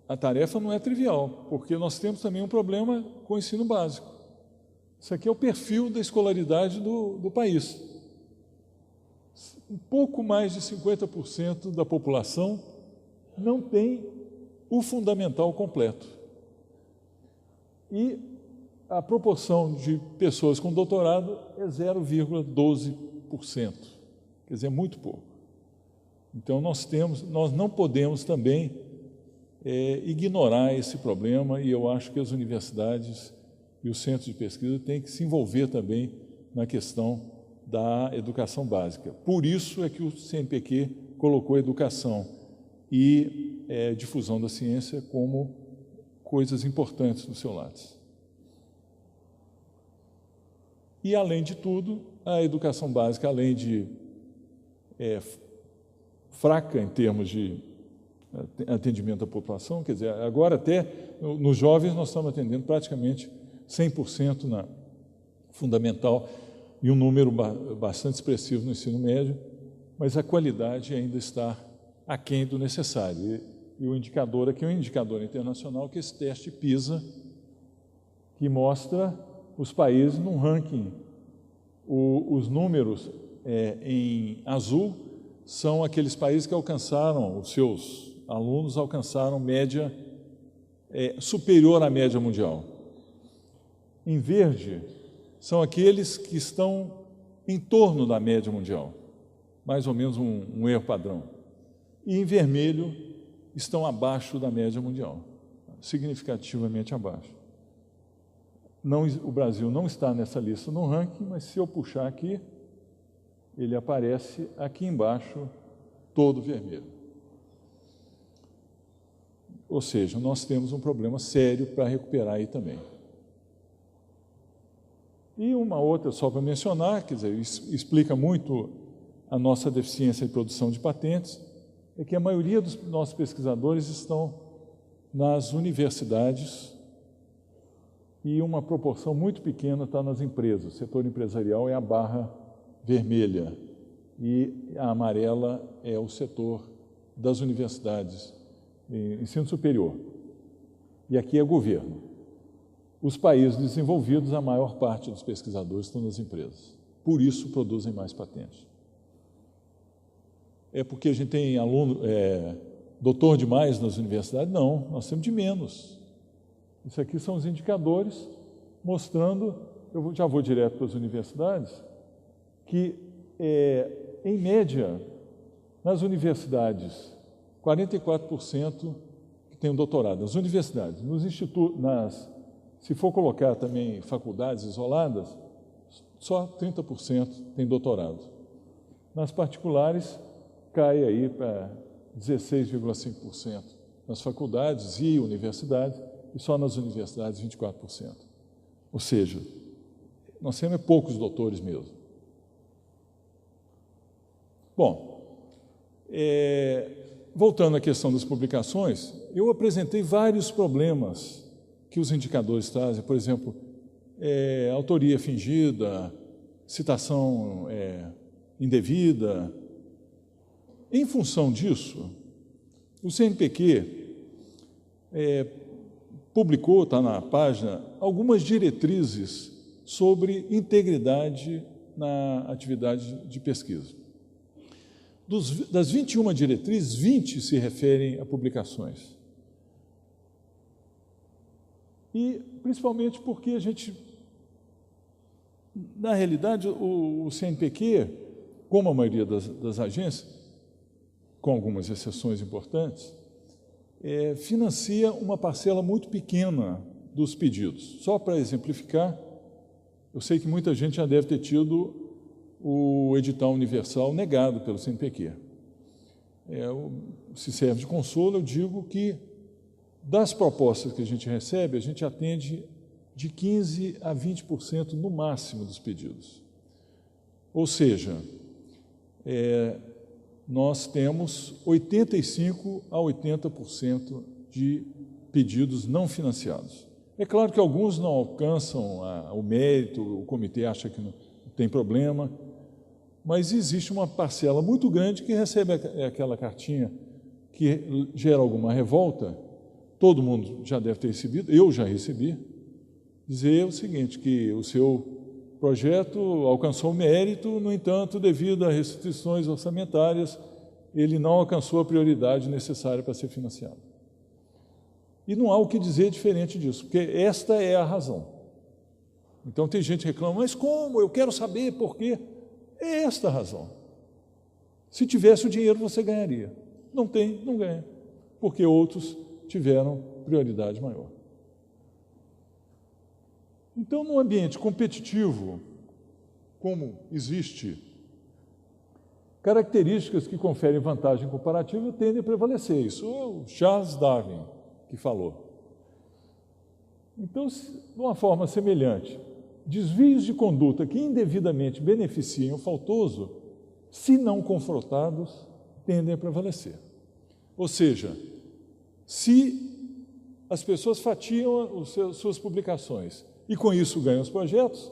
a tarefa não é trivial, porque nós temos também um problema com o ensino básico. Isso aqui é o perfil da escolaridade do país. Um pouco mais de 50% da população não tem o fundamental completo. E a proporção de pessoas com doutorado é 0,12%, quer dizer, muito pouco. Então, nós não podemos também ignorar esse problema, e eu acho que as universidades e os centros de pesquisa têm que se envolver também na questão da educação básica. Por isso é que o CNPq colocou educação e difusão da ciência como coisas importantes no seu Lattes. E, além de tudo, a educação básica, além de fraca em termos de atendimento à população, quer dizer, agora até nos jovens nós estamos atendendo praticamente 100% na fundamental e um número bastante expressivo no ensino médio, mas a qualidade ainda está aquém do necessário. E o indicador aqui é um indicador internacional, que é esse teste PISA, que mostra os países num ranking. Os números em azul são aqueles países que alcançaram, os seus alunos alcançaram média superior à média mundial. Em verde, são aqueles que estão em torno da média mundial, mais ou menos um erro padrão. E em vermelho, estão abaixo da média mundial, significativamente abaixo. O Brasil não está nessa lista no ranking, mas se eu puxar aqui, ele aparece aqui embaixo, todo vermelho. Ou seja, nós temos um problema sério para recuperar aí também. E uma outra, só para mencionar, quer dizer, explica muito a nossa deficiência de produção de patentes, é que a maioria dos nossos pesquisadores estão nas universidades e uma proporção muito pequena está nas empresas. O setor empresarial é a barra vermelha e a amarela é o setor das universidades, ensino superior. E aqui é governo. Os países desenvolvidos, a maior parte dos pesquisadores estão nas empresas. Por isso, produzem mais patentes. É porque a gente tem doutor demais nas universidades? Não, nós temos de menos. Isso aqui são os indicadores mostrando, eu já vou direto para as universidades, que, em média, nas universidades, 44% que têm um doutorado. Nas universidades, nos institutos, se for colocar também faculdades isoladas, só 30% têm doutorado. Nas particulares, cai aí para 16,5% nas faculdades e universidades, e só nas universidades 24%. Ou seja, nós temos poucos doutores mesmo. Bom, voltando à questão das publicações, eu apresentei vários problemas que os indicadores trazem, por exemplo, autoria fingida, citação indevida, Em função disso, o CNPq publicou, está na página, algumas diretrizes sobre integridade na atividade de pesquisa. Das 21 diretrizes, 20 se referem a publicações. E principalmente porque a gente, na realidade, o CNPq, como a maioria das agências, com algumas exceções importantes, financia uma parcela muito pequena dos pedidos. Só para exemplificar, eu sei que muita gente já deve ter tido o edital universal negado pelo CNPq. Se serve de consolo, eu digo que das propostas que a gente recebe, a gente atende de 15% a 20% no máximo dos pedidos. Ou seja, nós temos 85% a 80% de pedidos não financiados. É claro que alguns não alcançam o mérito, o comitê acha que não tem problema, mas existe uma parcela muito grande que recebe aquela cartinha que gera alguma revolta. Todo mundo já deve ter recebido, eu já recebi, dizer o seguinte, que o seu projeto alcançou o mérito, no entanto, devido a restrições orçamentárias, ele não alcançou a prioridade necessária para ser financiado. E não há o que dizer diferente disso, porque esta é a razão. Então tem gente que reclama, mas como? Eu quero saber por quê. É esta a razão. Se tivesse o dinheiro, você ganharia. Não tem, não ganha, porque outros tiveram prioridade maior. Então, num ambiente competitivo, como existe, características que conferem vantagem comparativa tendem a prevalecer. Isso é o Charles Darwin que falou. Então, de uma forma semelhante, desvios de conduta que indevidamente beneficiam o faltoso, se não confrontados, tendem a prevalecer. Ou seja, se as pessoas fatiam suas publicações e com isso ganham os projetos,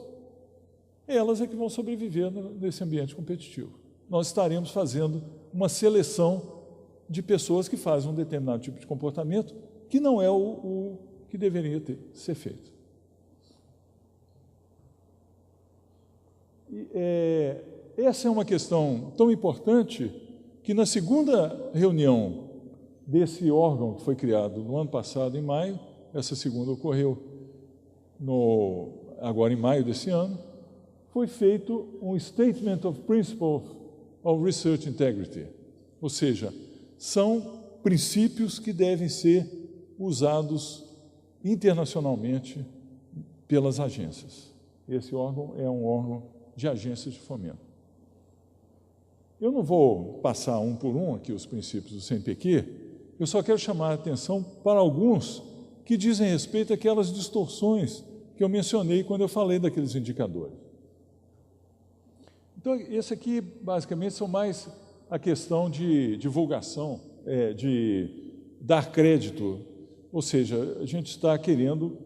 elas é que vão sobreviver nesse ambiente competitivo. Nós estaremos fazendo uma seleção de pessoas que fazem um determinado tipo de comportamento que não é o que deveria ser feito. Essa é uma questão tão importante que na segunda reunião desse órgão que foi criado no ano passado, em maio, essa segunda ocorreu agora em maio desse ano, foi feito um Statement of Principles of Research Integrity, ou seja, são princípios que devem ser usados internacionalmente pelas agências. Esse órgão é um órgão de agências de fomento. Eu não vou passar um por um aqui os princípios do CNPq, eu só quero chamar a atenção para alguns que dizem respeito àquelas distorções que eu mencionei quando eu falei daqueles indicadores. Então, esse aqui, basicamente, são mais a questão de divulgação, de dar crédito, ou seja, a gente está querendo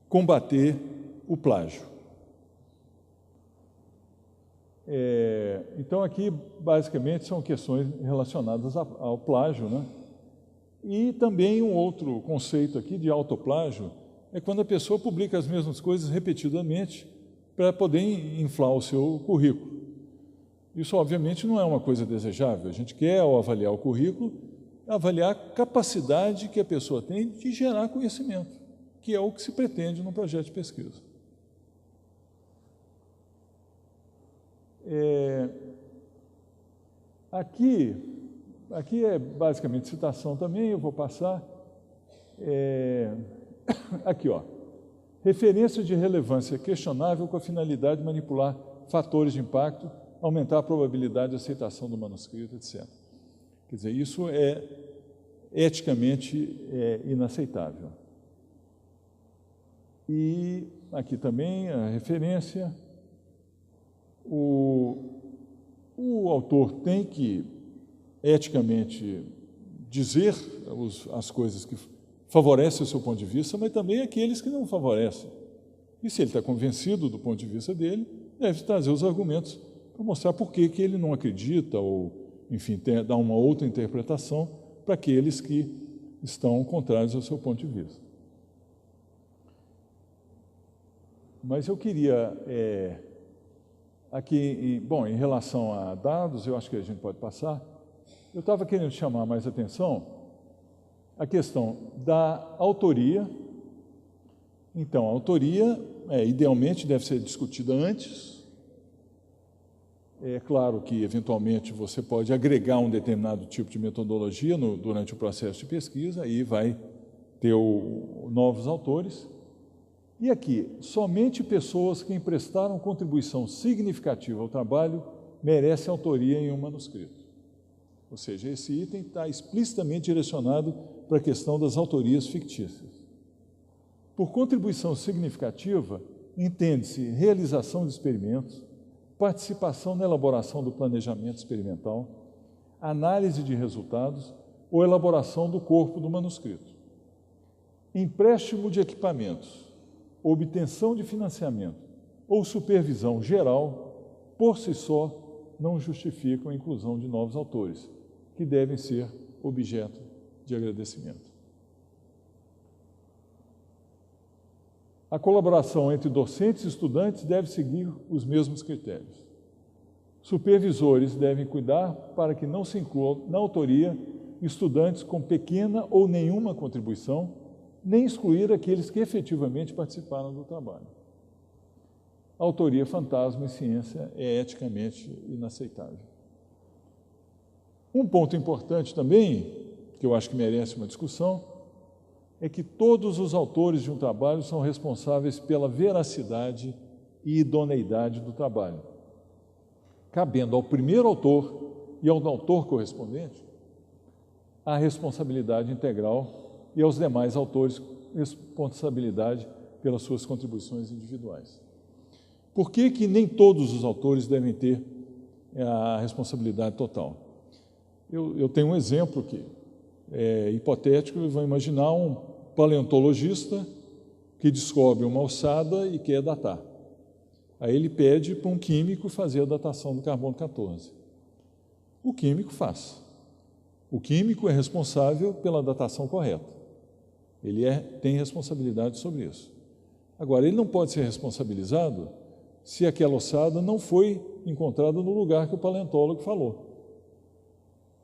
combater o plágio. Então, aqui, basicamente, são questões relacionadas ao plágio, né? E também um outro conceito aqui de autoplágio é quando a pessoa publica as mesmas coisas repetidamente para poder inflar o seu currículo. Isso, obviamente, não é uma coisa desejável. A gente quer, ao avaliar o currículo, avaliar a capacidade que a pessoa tem de gerar conhecimento, que é o que se pretende no projeto de pesquisa. Aqui é basicamente citação também, eu vou passar. Aqui, ó. Referência de relevância questionável com a finalidade de manipular fatores de impacto, aumentar a probabilidade de aceitação do manuscrito, etc. Quer dizer, isso é eticamente inaceitável. E aqui também a referência. O autor tem que eticamente dizer as coisas que favorecem o seu ponto de vista, mas também aqueles que não favorecem. E se ele está convencido do ponto de vista dele, deve trazer os argumentos para mostrar por que ele não acredita ou, enfim, dar uma outra interpretação para aqueles que estão contrários ao seu ponto de vista. Mas eu queria, aqui, bom, em relação a dados, eu acho que a gente pode passar, eu estava querendo chamar mais atenção a questão da autoria. Então, a autoria, idealmente, deve ser discutida antes. É claro que, eventualmente, você pode agregar um determinado tipo de metodologia durante o processo de pesquisa e vai ter novos autores. E aqui, somente pessoas que emprestaram contribuição significativa ao trabalho merecem autoria em um manuscrito. Ou seja, esse item está explicitamente direcionado para a questão das autorias fictícias. Por contribuição significativa, entende-se realização de experimentos, participação na elaboração do planejamento experimental, análise de resultados ou elaboração do corpo do manuscrito. Empréstimo de equipamentos, obtenção de financiamento ou supervisão geral, por si só, não justificam a inclusão de novos autores, que devem ser objeto de agradecimento. A colaboração entre docentes e estudantes deve seguir os mesmos critérios. Supervisores devem cuidar para que não se incluam na autoria estudantes com pequena ou nenhuma contribuição, nem excluir aqueles que efetivamente participaram do trabalho. A autoria fantasma em ciência é eticamente inaceitável. Um ponto importante também, que eu acho que merece uma discussão, é que todos os autores de um trabalho são responsáveis pela veracidade e idoneidade do trabalho, cabendo ao primeiro autor e ao autor correspondente a responsabilidade integral e aos demais autores responsabilidade pelas suas contribuições individuais. Por que nem todos os autores devem ter a responsabilidade total? Eu tenho um exemplo aqui, hipotético. Vou imaginar um paleontologista que descobre uma ossada e quer datar. Aí ele pede para um químico fazer a datação do carbono 14. O químico faz. O químico é responsável pela datação correta. Ele tem responsabilidade sobre isso. Agora, ele não pode ser responsabilizado se aquela ossada não foi encontrada no lugar que o paleontólogo falou.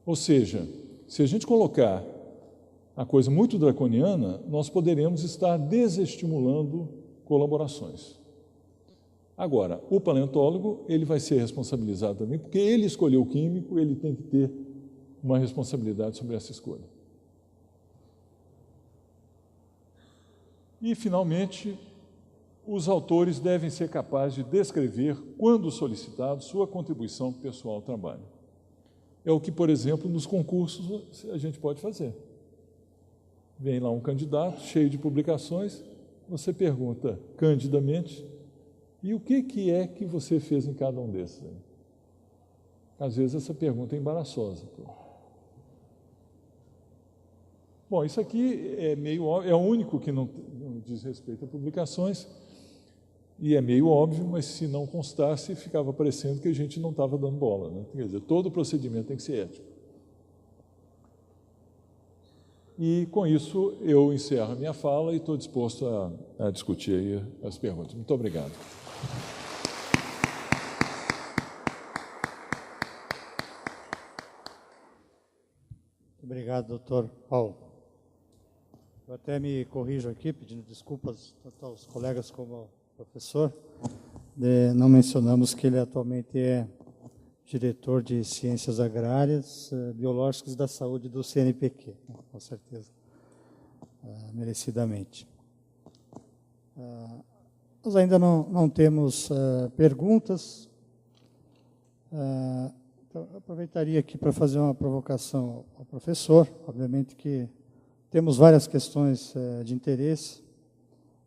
Ou seja, se a gente colocar a coisa muito draconiana, nós poderemos estar desestimulando colaborações. Agora, o paleontólogo, ele vai ser responsabilizado também, porque ele escolheu o químico, ele tem que ter uma responsabilidade sobre essa escolha. E, finalmente, os autores devem ser capazes de descrever, quando solicitado, sua contribuição pessoal ao trabalho. É o que, por exemplo, nos concursos a gente pode fazer. Vem lá um candidato cheio de publicações, você pergunta candidamente, e o que é que você fez em cada um desses? Às vezes essa pergunta é embaraçosa. Bom, isso aqui é o único que não diz respeito a publicações, e é meio óbvio, mas se não constasse, ficava parecendo que a gente não estava dando bola, né? Quer dizer, todo o procedimento tem que ser ético. E, com isso, eu encerro a minha fala e estou disposto a discutir aí as perguntas. Muito obrigado. Obrigado, doutor Paulo. Eu até me corrijo aqui, pedindo desculpas tanto aos colegas como ao professor. Não mencionamos que ele atualmente é diretor de Ciências Agrárias, Biológicas e da Saúde do CNPq, com certeza, merecidamente. Nós ainda não temos perguntas. Então, eu aproveitaria aqui para fazer uma provocação ao professor. Obviamente que temos várias questões de interesse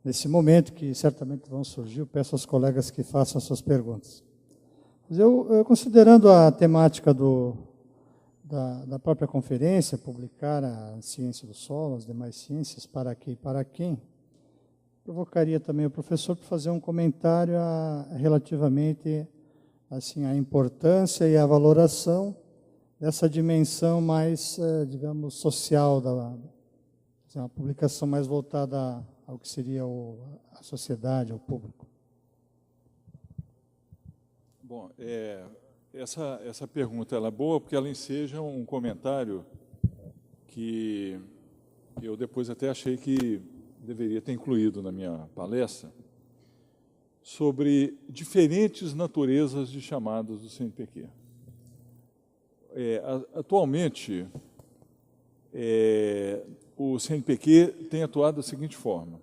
nesse momento, que certamente vão surgir. Eu peço aos colegas que façam as suas perguntas. Mas considerando a temática da própria conferência, publicar a ciência do solo, as demais ciências, para que e para quem, provocaria também o professor para fazer um comentário relativamente assim, a importância e a valoração dessa dimensão mais, digamos, social, uma publicação mais voltada ao que seria a sociedade, ao público. Bom, essa pergunta ela é boa porque ela enseja um comentário que eu depois até achei que deveria ter incluído na minha palestra, sobre diferentes naturezas de chamadas do CNPq. Atualmente, o CNPq tem atuado da seguinte forma.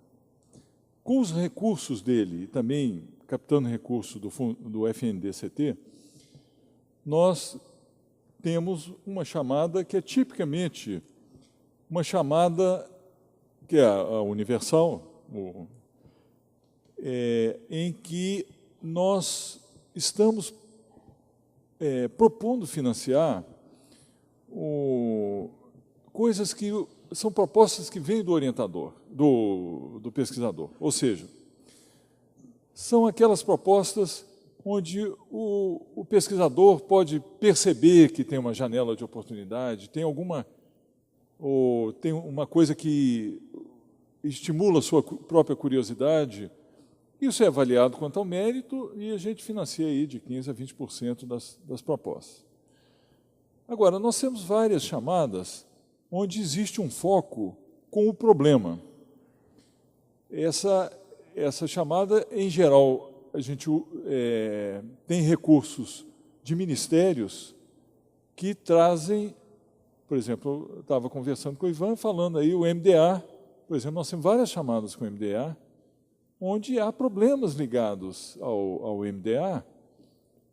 Com os recursos dele, e também captando recursos do FNDCT, nós temos uma chamada que é tipicamente uma chamada que é a universal, em que nós estamos propondo financiar coisas que são propostas que vêm do orientador, do pesquisador. Ou seja, são aquelas propostas onde o pesquisador pode perceber que tem uma janela de oportunidade, tem uma coisa que estimula a sua própria curiosidade. Isso é avaliado quanto ao mérito e a gente financia aí de 15% a 20% das propostas. Agora, nós temos várias chamadas onde existe um foco com o problema. Essa chamada, em geral, a gente tem recursos de ministérios que trazem, por exemplo, eu estava conversando com o Ivan, falando aí o MDA, por exemplo, nós temos várias chamadas com o MDA, onde há problemas ligados ao MDA,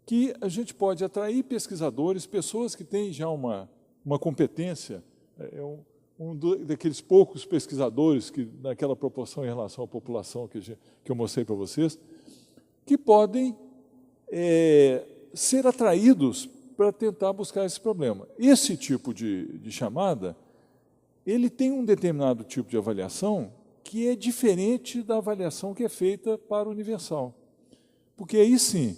que a gente pode atrair pesquisadores, pessoas que têm já uma competência, daqueles poucos pesquisadores, que naquela proporção em relação à população que eu mostrei para vocês, que podem ser atraídos para tentar buscar esse problema. Esse tipo de chamada, ele tem um determinado tipo de avaliação que é diferente da avaliação que é feita para o universal. Porque aí sim,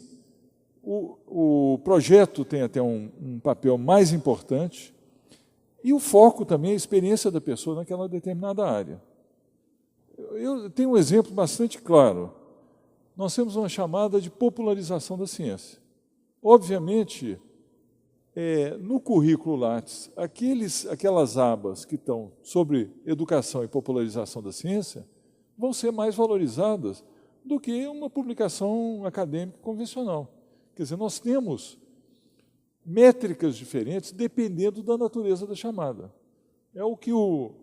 o projeto tem até um papel mais importante e o foco também é a experiência da pessoa naquela determinada área. Eu tenho um exemplo bastante claro. Nós temos uma chamada de popularização da ciência. Obviamente, no currículo Lattes, aquelas abas que estão sobre educação e popularização da ciência vão ser mais valorizadas do que uma publicação acadêmica convencional. Quer dizer, nós temos métricas diferentes dependendo da natureza da chamada. É o que o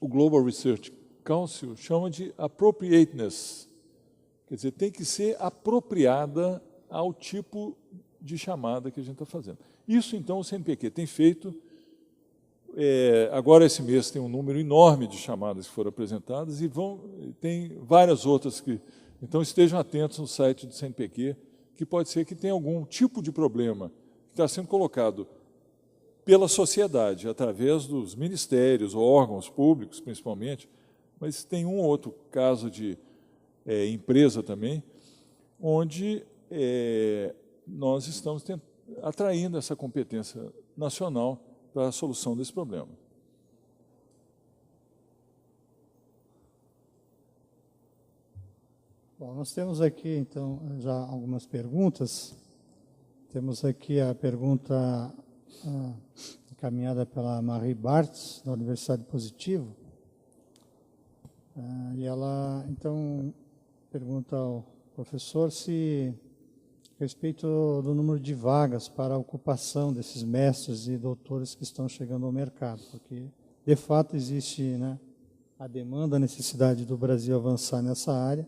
Global Research Council chama de appropriateness. Quer dizer, tem que ser apropriada ao tipo de chamada que a gente está fazendo. Isso, então, o CNPq tem feito. Agora, esse mês, tem um número enorme de chamadas que foram apresentadas e tem várias outras que... Então, estejam atentos no site do CNPq, que pode ser que tenha algum tipo de problema que está sendo colocado pela sociedade, através dos ministérios, órgãos públicos, principalmente, mas tem um ou outro caso de empresa também, onde nós estamos atraindo essa competência nacional para a solução desse problema. Bom, nós temos aqui, então, já algumas perguntas. Temos aqui a pergunta encaminhada pela Marie Bartz, da Universidade Positivo. E ela, então, pergunta ao professor se a respeito do número de vagas para a ocupação desses mestres e doutores que estão chegando ao mercado, porque, de fato, existe, né, a demanda, a necessidade do Brasil avançar nessa área,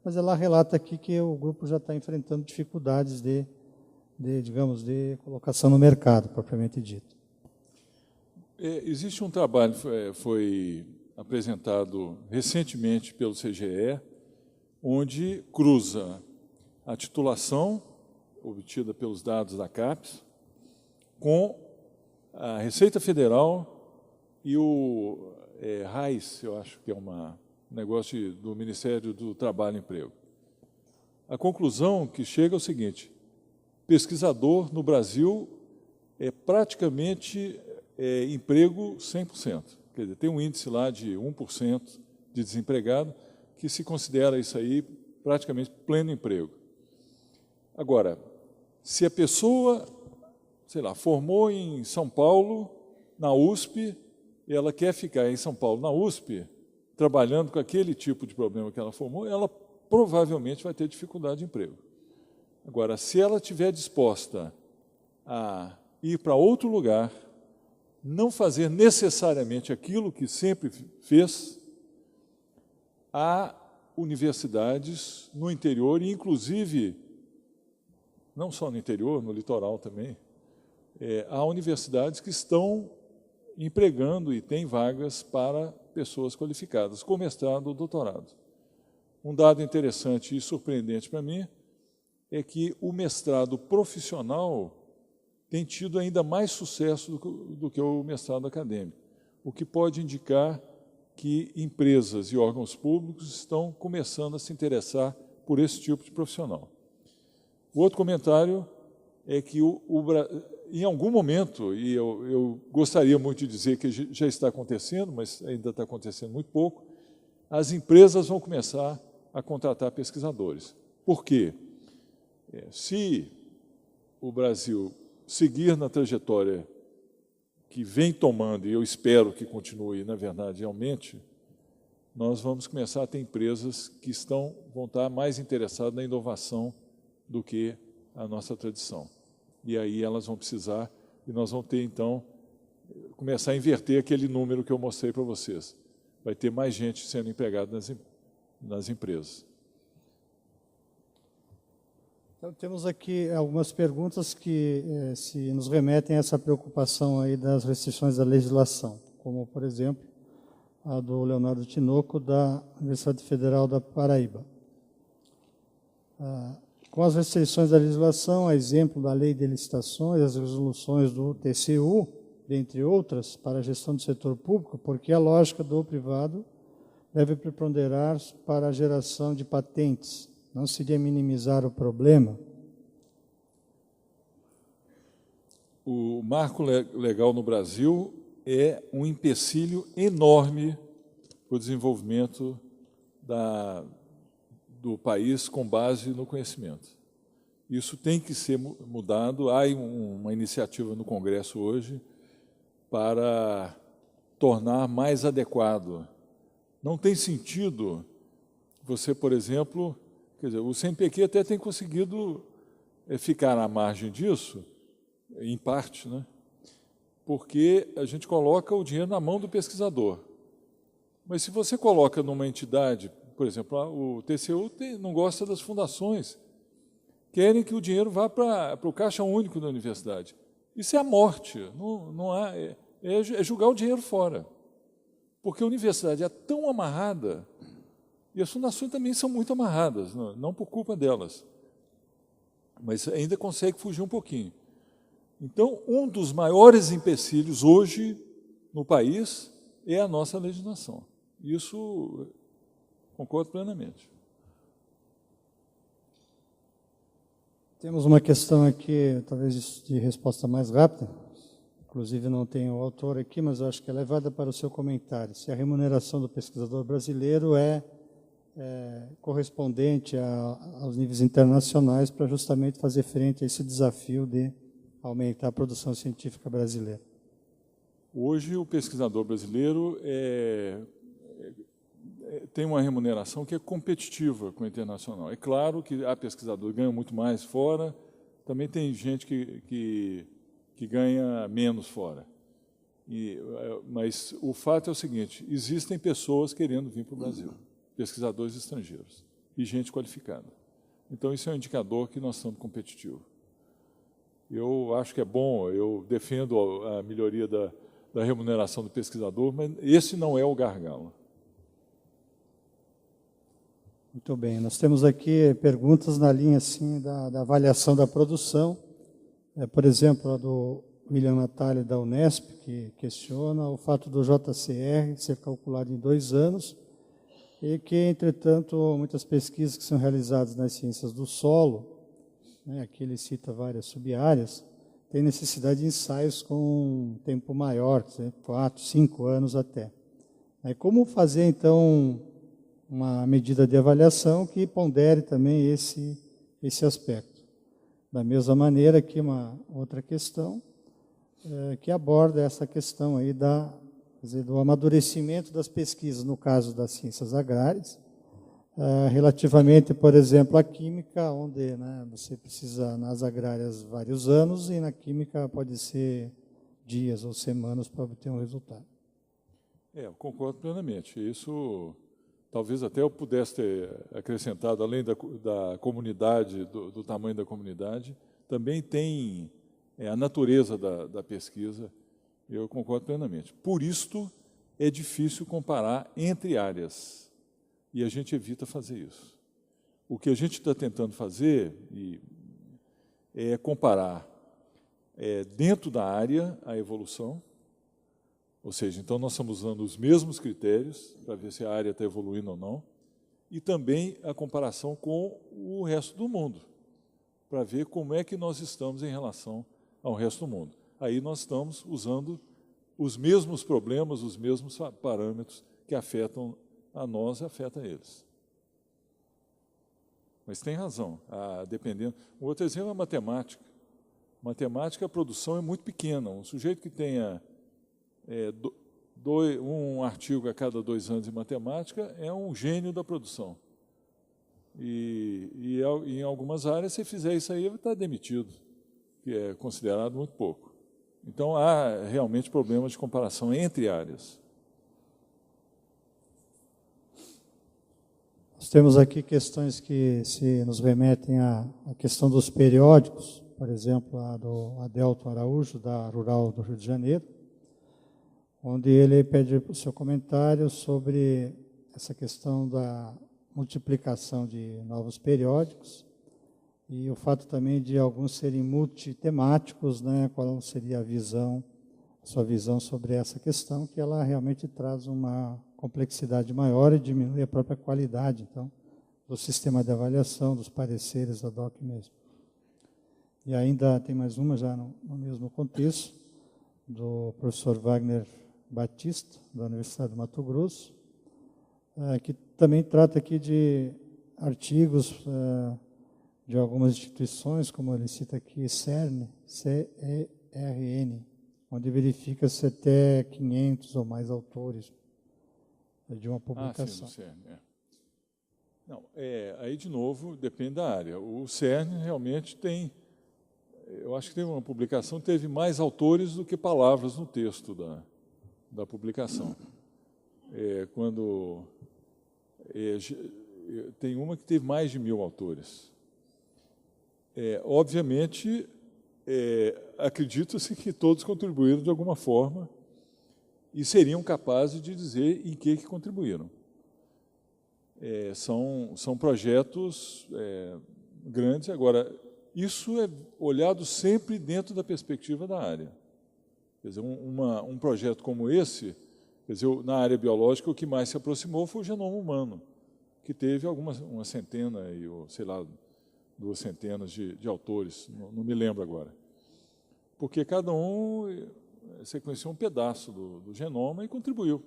mas ela relata aqui que o grupo já está enfrentando dificuldades digamos, de colocação no mercado, propriamente dito. Existe um trabalho que foi apresentado recentemente pelo CGE, onde cruza a titulação obtida pelos dados da CAPES com a Receita Federal e o RAIS, eu acho que é um negócio do Ministério do Trabalho e Emprego. A conclusão que chega é o seguinte: pesquisador no Brasil é praticamente emprego 100%. Quer dizer, tem um índice lá de 1% de desempregado, que se considera isso aí praticamente pleno emprego. Agora, se a pessoa, sei lá, formou em São Paulo, na USP, e ela quer ficar em São Paulo, na USP, trabalhando com aquele tipo de problema que ela formou, ela provavelmente vai ter dificuldade de emprego. Agora, se ela estiver disposta a ir para outro lugar, não fazer necessariamente aquilo que sempre fez, há universidades no interior, e inclusive, não só no interior, no litoral também, há universidades que estão empregando e têm vagas para pessoas qualificadas, com mestrado ou doutorado. Um dado interessante e surpreendente para mim é que o mestrado profissional tem tido ainda mais sucesso do que o mestrado acadêmico, o que pode indicar que empresas e órgãos públicos estão começando a se interessar por esse tipo de profissional. O outro comentário é que em algum momento, e eu gostaria muito de dizer que já está acontecendo, mas ainda está acontecendo muito pouco, as empresas vão começar a contratar pesquisadores. Por quê? Se o Brasil seguir na trajetória que vem tomando, e eu espero que continue, na verdade, aumente, nós vamos começar a ter empresas que vão estar mais interessadas na inovação do que a nossa tradição. E aí elas vão precisar, e nós vamos ter, então, começar a inverter aquele número que eu mostrei para vocês. Vai ter mais gente sendo empregada nas empresas. Então, temos aqui algumas perguntas que se nos remetem a essa preocupação aí das restrições da legislação, como, por exemplo, a do Leonardo Tinoco, da Universidade Federal da Paraíba. Com as restrições da legislação, a exemplo da Lei de Licitações, as resoluções do TCU, dentre outras, para a gestão do setor público, porque a lógica do privado deve preponderar para a geração de patentes. Não seria minimizar o problema? O marco legal no Brasil é um empecilho enorme para o desenvolvimento do país com base no conhecimento. Isso tem que ser mudado. Há uma iniciativa no Congresso hoje para tornar mais adequado. Não tem sentido você, por exemplo, quer dizer, o CNPq até tem conseguido ficar à margem disso, em parte, né? Porque a gente coloca o dinheiro na mão do pesquisador. Mas se você coloca numa entidade, por exemplo, o TCU não gosta das fundações, querem que o dinheiro vá para o caixa único da universidade. Isso é a morte, é jogar o dinheiro fora. Porque a universidade é tão amarrada, e as fundações também são muito amarradas, não por culpa delas, mas ainda consegue fugir um pouquinho. Então, um dos maiores empecilhos hoje no país é a nossa legislação. Isso concordo plenamente. Temos uma questão aqui, talvez de resposta mais rápida, inclusive não tenho o autor aqui, mas eu acho que é levada para o seu comentário. Se a remuneração do pesquisador brasileiro é correspondente aos níveis internacionais para justamente fazer frente a esse desafio de aumentar a produção científica brasileira. Hoje, o pesquisador brasileiro tem uma remuneração que é competitiva com a internacional. É claro que há pesquisadores que ganham muito mais fora, também tem gente que ganha menos fora. Mas o fato é o seguinte, existem pessoas querendo vir para o Brasil, pesquisadores estrangeiros, e gente qualificada. Então, isso é um indicador que nós estamos competitivos. Eu acho que é bom, eu defendo a melhoria da remuneração do pesquisador, mas esse não é o gargalo. Muito bem, nós temos aqui perguntas na linha assim, da avaliação da produção. Por exemplo, a do William Natali, da Unesp, que questiona o fato do JCR ser calculado em 2 anos e que, entretanto, muitas pesquisas que são realizadas nas ciências do solo né, aqui ele cita várias sub-áreas, tem necessidade de ensaios com um tempo maior, 4, 5 anos até. Aí, como fazer, então, uma medida de avaliação que pondere também esse aspecto? Da mesma maneira que uma outra questão que aborda essa questão aí do amadurecimento das pesquisas, no caso das ciências agrárias, relativamente, por exemplo, à química, onde, né, você precisa, nas agrárias, vários anos, e na química pode ser dias ou semanas para obter um resultado. Eu concordo plenamente. Isso, talvez até eu pudesse ter acrescentado, além da comunidade, do tamanho da comunidade, também tem a natureza da pesquisa. Eu concordo plenamente. Por isto, é difícil comparar entre áreas. E a gente evita fazer isso. O que a gente está tentando fazer é comparar dentro da área a evolução, ou seja, então nós estamos usando os mesmos critérios para ver se a área está evoluindo ou não, e também a comparação com o resto do mundo, para ver como é que nós estamos em relação ao resto do mundo. Aí nós estamos usando os mesmos problemas, os mesmos parâmetros que afetam a nós, afeta eles. Mas tem razão, dependendo. Um outro exemplo é a matemática. Matemática, a produção é muito pequena. Um sujeito que tenha um artigo a cada 2 anos em matemática é um gênio da produção. E em algumas áreas, se fizer isso aí, ele está demitido, que é considerado muito pouco. Então, há realmente problemas de comparação entre áreas. Nós temos aqui questões que se nos remetem à questão dos periódicos, por exemplo, a do Adelto Araújo, da Rural do Rio de Janeiro, onde ele pede o seu comentário sobre essa questão da multiplicação de novos periódicos e o fato também de alguns serem multitemáticos, né? Qual seria a sua visão sobre essa questão, que ela realmente traz uma complexidade maior e diminui a própria qualidade, então, do sistema de avaliação, dos pareceres da DOC mesmo. E ainda tem mais uma, já no mesmo contexto, do professor Wagner Batista, da Universidade do Mato Grosso, que também trata aqui de artigos de algumas instituições, como ele cita aqui, CERN, C-E-R-N, onde verifica se até 500 ou mais autores de uma publicação. Sim, do CERN, Não, aí, de novo, depende da área. O CERN realmente tem... Eu acho que teve uma publicação que teve mais autores do que palavras no texto da publicação. Tem uma que teve mais de 1000 autores. Obviamente, acredita-se que todos contribuíram de alguma forma e seriam capazes de dizer em que contribuíram. São projetos grandes. Agora, isso é olhado sempre dentro da perspectiva da área. Quer dizer, um projeto como esse, quer dizer, na área biológica, o que mais se aproximou foi o genoma humano, que teve uma centena, sei lá, 2 centenas de autores, não me lembro agora. Porque cada um sequenciou um pedaço do genoma e contribuiu.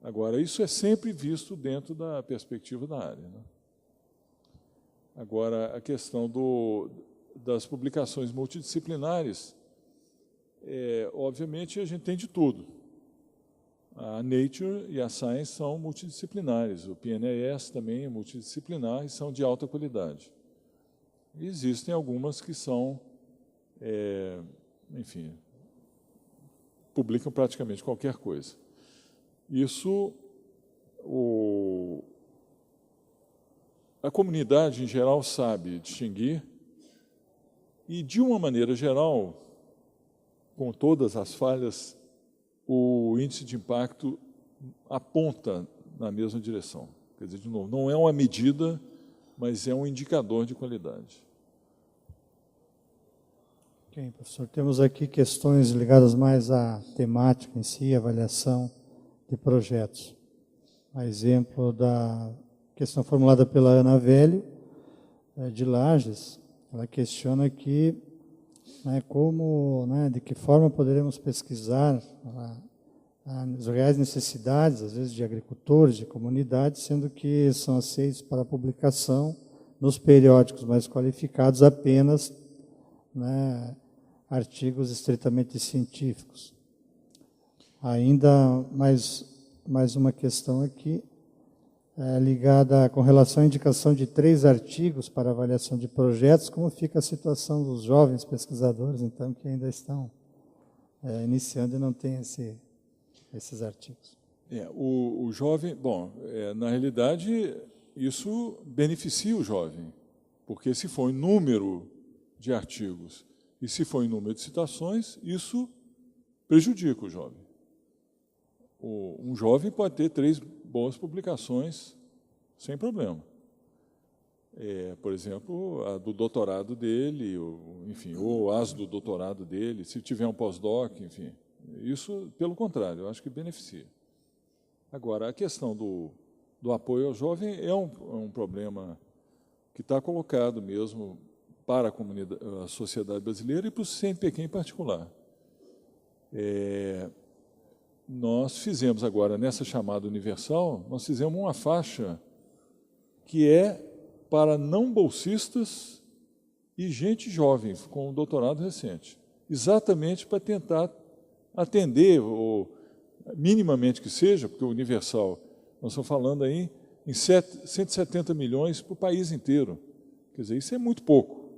Agora, isso é sempre visto dentro da perspectiva da área, né? Agora, a questão das publicações multidisciplinares, obviamente, a gente tem de tudo. A Nature e a Science são multidisciplinares, o PNAS também é multidisciplinar e são de alta qualidade. E existem algumas que são, enfim, publicam praticamente qualquer coisa. Isso, a comunidade, em geral, sabe distinguir e, de uma maneira geral, com todas as falhas, o índice de impacto aponta na mesma direção. Quer dizer, de novo, não é uma medida, mas é um indicador de qualidade. Ok, professor. Temos aqui questões ligadas mais à temática em si, avaliação de projetos. A exemplo da questão formulada pela Ana Velho, de Lages, ela questiona aqui, né, como, né, de que forma poderemos pesquisar as reais necessidades, às vezes, de agricultores, de comunidades, sendo que são aceitos para publicação nos periódicos mais qualificados apenas, né, artigos estritamente científicos. Ainda mais uma questão aqui, ligada com relação à indicação de 3 artigos para avaliação de projetos, como fica a situação dos jovens pesquisadores, então, que ainda estão iniciando e não têm esses artigos. O jovem, bom, na realidade, isso beneficia o jovem, porque se for em número de artigos e se for em número de citações, isso prejudica o jovem. Um jovem pode ter 3 boas publicações sem problema. Por exemplo, a do doutorado dele, ou as do doutorado dele, se tiver um pós-doc, enfim. Isso, pelo contrário, eu acho que beneficia. Agora, a questão do apoio ao jovem é um problema que está colocado mesmo para a sociedade brasileira e para o CNPq em particular. Nós fizemos agora, nessa chamada universal, nós fizemos uma faixa que é para não bolsistas e gente jovem, com um doutorado recente, exatamente para tentar atender, ou minimamente que seja, porque o universal, nós estamos falando aí em 170 milhões para o país inteiro. Quer dizer, isso é muito pouco.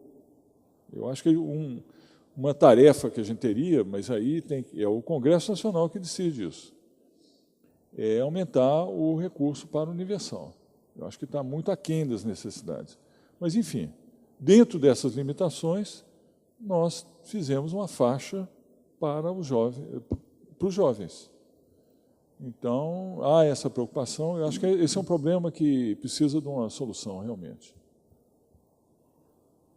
Eu acho que uma tarefa que a gente teria, mas aí é o Congresso Nacional que decide isso, é aumentar o recurso para o universal. Eu acho que está muito aquém das necessidades. Mas, enfim, dentro dessas limitações, nós fizemos uma faixa para os jovens. Então, há essa preocupação. Eu acho que esse é um problema que precisa de uma solução, realmente.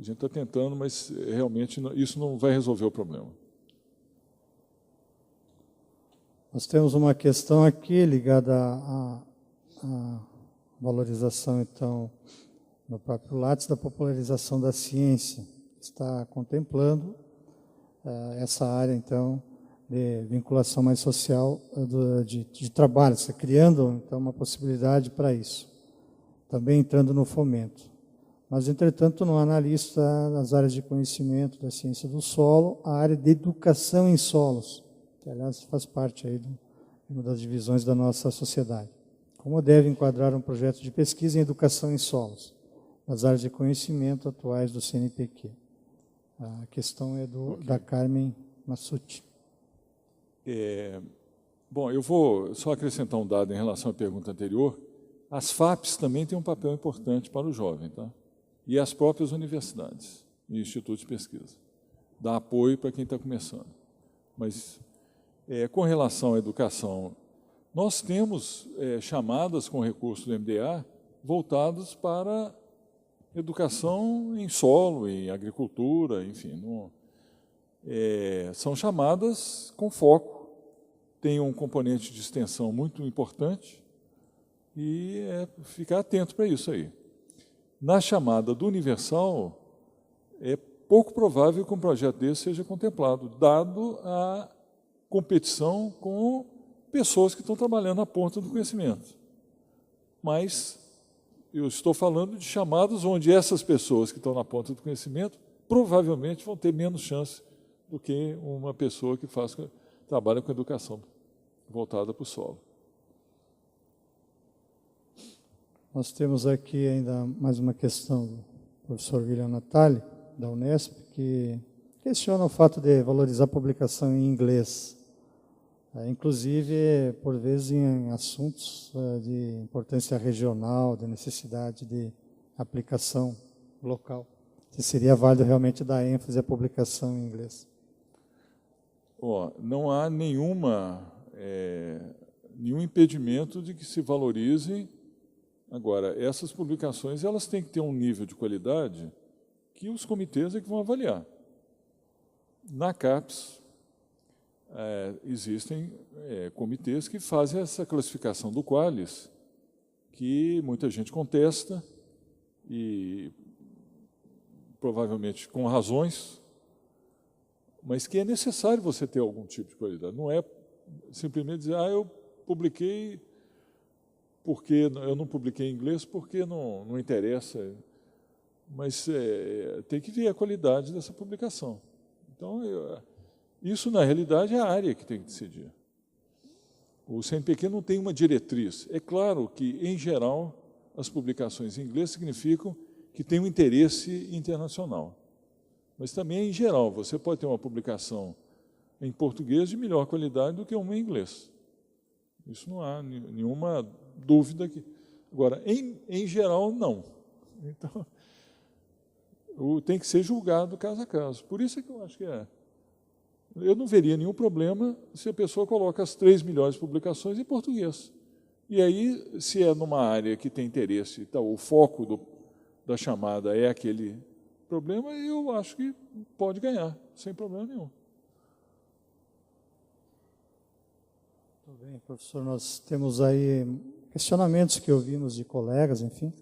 A gente está tentando, mas realmente isso não vai resolver o problema. Nós temos uma questão aqui ligada à valorização, então, no próprio Lattes, da popularização da ciência. Está contemplando essa área, então, de vinculação mais social de trabalho, está criando, então, uma possibilidade para isso. Também entrando no fomento. Mas, entretanto, não analista nas áreas de conhecimento da ciência do solo, a área de educação em solos, que, aliás, faz parte aí de uma das divisões da nossa sociedade. Como deve enquadrar um projeto de pesquisa em educação em solos, nas áreas de conhecimento atuais do CNPq? A questão é da Carmen Massucci. Bom, eu vou só acrescentar um dado em relação à pergunta anterior. As FAPs também têm um papel importante para o jovem, tá? E as próprias universidades e institutos de pesquisa. Dá apoio para quem está começando. Mas, com relação à educação, nós temos chamadas com recursos do MDA voltadas para educação em solo, em agricultura, enfim. São chamadas com foco, tem um componente de extensão muito importante e ficar atento para isso aí. Na chamada do Universal, é pouco provável que um projeto desse seja contemplado, dado a competição com pessoas que estão trabalhando na ponta do conhecimento. Mas eu estou falando de chamadas onde essas pessoas que estão na ponta do conhecimento provavelmente vão ter menos chance do que uma pessoa que trabalha com educação voltada para o solo. Nós temos aqui ainda mais uma questão do professor William Natali, da Unesp, que questiona o fato de valorizar a publicação em inglês, inclusive, por vezes, em assuntos de importância regional, de necessidade de aplicação local. Se seria válido realmente dar ênfase à publicação em inglês? Não há nenhum impedimento de que se valorize. Agora, essas publicações elas têm que ter um nível de qualidade que os comitês é que vão avaliar. Na CAPES, existem comitês que fazem essa classificação do Qualis, que muita gente contesta, e provavelmente com razões, mas que é necessário você ter algum tipo de qualidade. Não é simplesmente dizer, eu publiquei porque eu não publiquei em inglês porque não interessa, mas tem que ver a qualidade dessa publicação. Então, isso, na realidade, é a área que tem que decidir. O CNPq não tem uma diretriz. É claro que, em geral, as publicações em inglês significam que tem um interesse internacional. Mas também, em geral, você pode ter uma publicação em português de melhor qualidade do que uma em inglês. Isso não há nenhuma dúvida aqui. Agora, em geral, não. Então, tem que ser julgado caso a caso. Por isso é que eu acho que eu não veria nenhum problema se a pessoa coloca as 3 melhores publicações em português. E aí, se é numa área que tem interesse, o foco da chamada é aquele problema, eu acho que pode ganhar, sem problema nenhum. Muito bem, professor. Nós temos aí questionamentos que ouvimos de colegas, enfim,